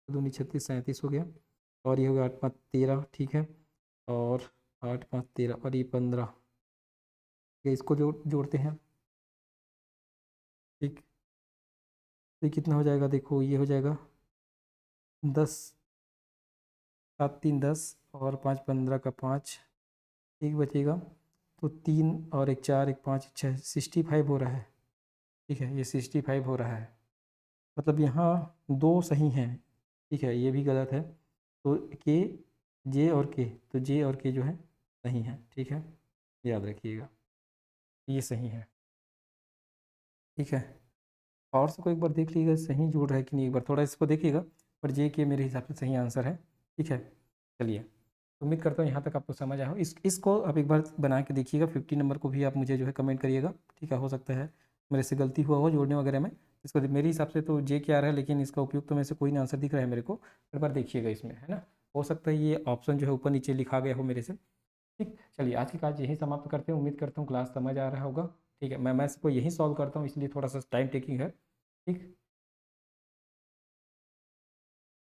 दूनी 36 37 हो गया और ये हो गया 8 5 13, ठीक है। और 8 5 13 और ये 15, ठीक है। इसको जोड़ते हैं, ठीक, तो ये कितना हो जाएगा, देखो ये हो जाएगा 10, 7 3 10 और 5 15 का 5, एक बचेगा तो 3 और एक 4 एक 5 एक 6, 65 हो रहा है, ठीक है। ये 65 हो रहा है, मतलब यहाँ दो सही हैं, ठीक है, ये भी गलत है। तो के जे और के, तो जे और के जो है सही है, ठीक है, याद रखिएगा ये सही है, ठीक है। और से को एक बार देख लीजिएगा सही जोड़ रहा है कि नहीं, एक बार थोड़ा इसको देखिएगा, पर जे के मेरे हिसाब से सही आंसर है, ठीक है। चलिए, उम्मीद करता हूँ यहाँ तक आपको समझ आया हो। इसको आप एक बार बना के देखिएगा, 50 नंबर को भी आप मुझे जो है कमेंट करिएगा, ठीक है। हो सकता है मेरे से गलती हुआ हो जोड़ने वगैरह में, इसको मेरे हिसाब से तो जे के आ रहा है, लेकिन इसका उपयोग तो मेरे से कोई ना आंसर दिख रहा है मेरे को, एक बार देखिएगा इसमें, है ना। हो सकता है ये ऑप्शन जो है ऊपर नीचे लिखा गया हो मेरे से, ठीक। चलिए, आज की क्लास यहीं समाप्त करते हैं, उम्मीद करता हूँ क्लास समझ आ रहा होगा, ठीक है। मैं इसको यहीं सॉल्व करता हूँ, इसलिए थोड़ा सा टाइम टेकिंग है, ठीक।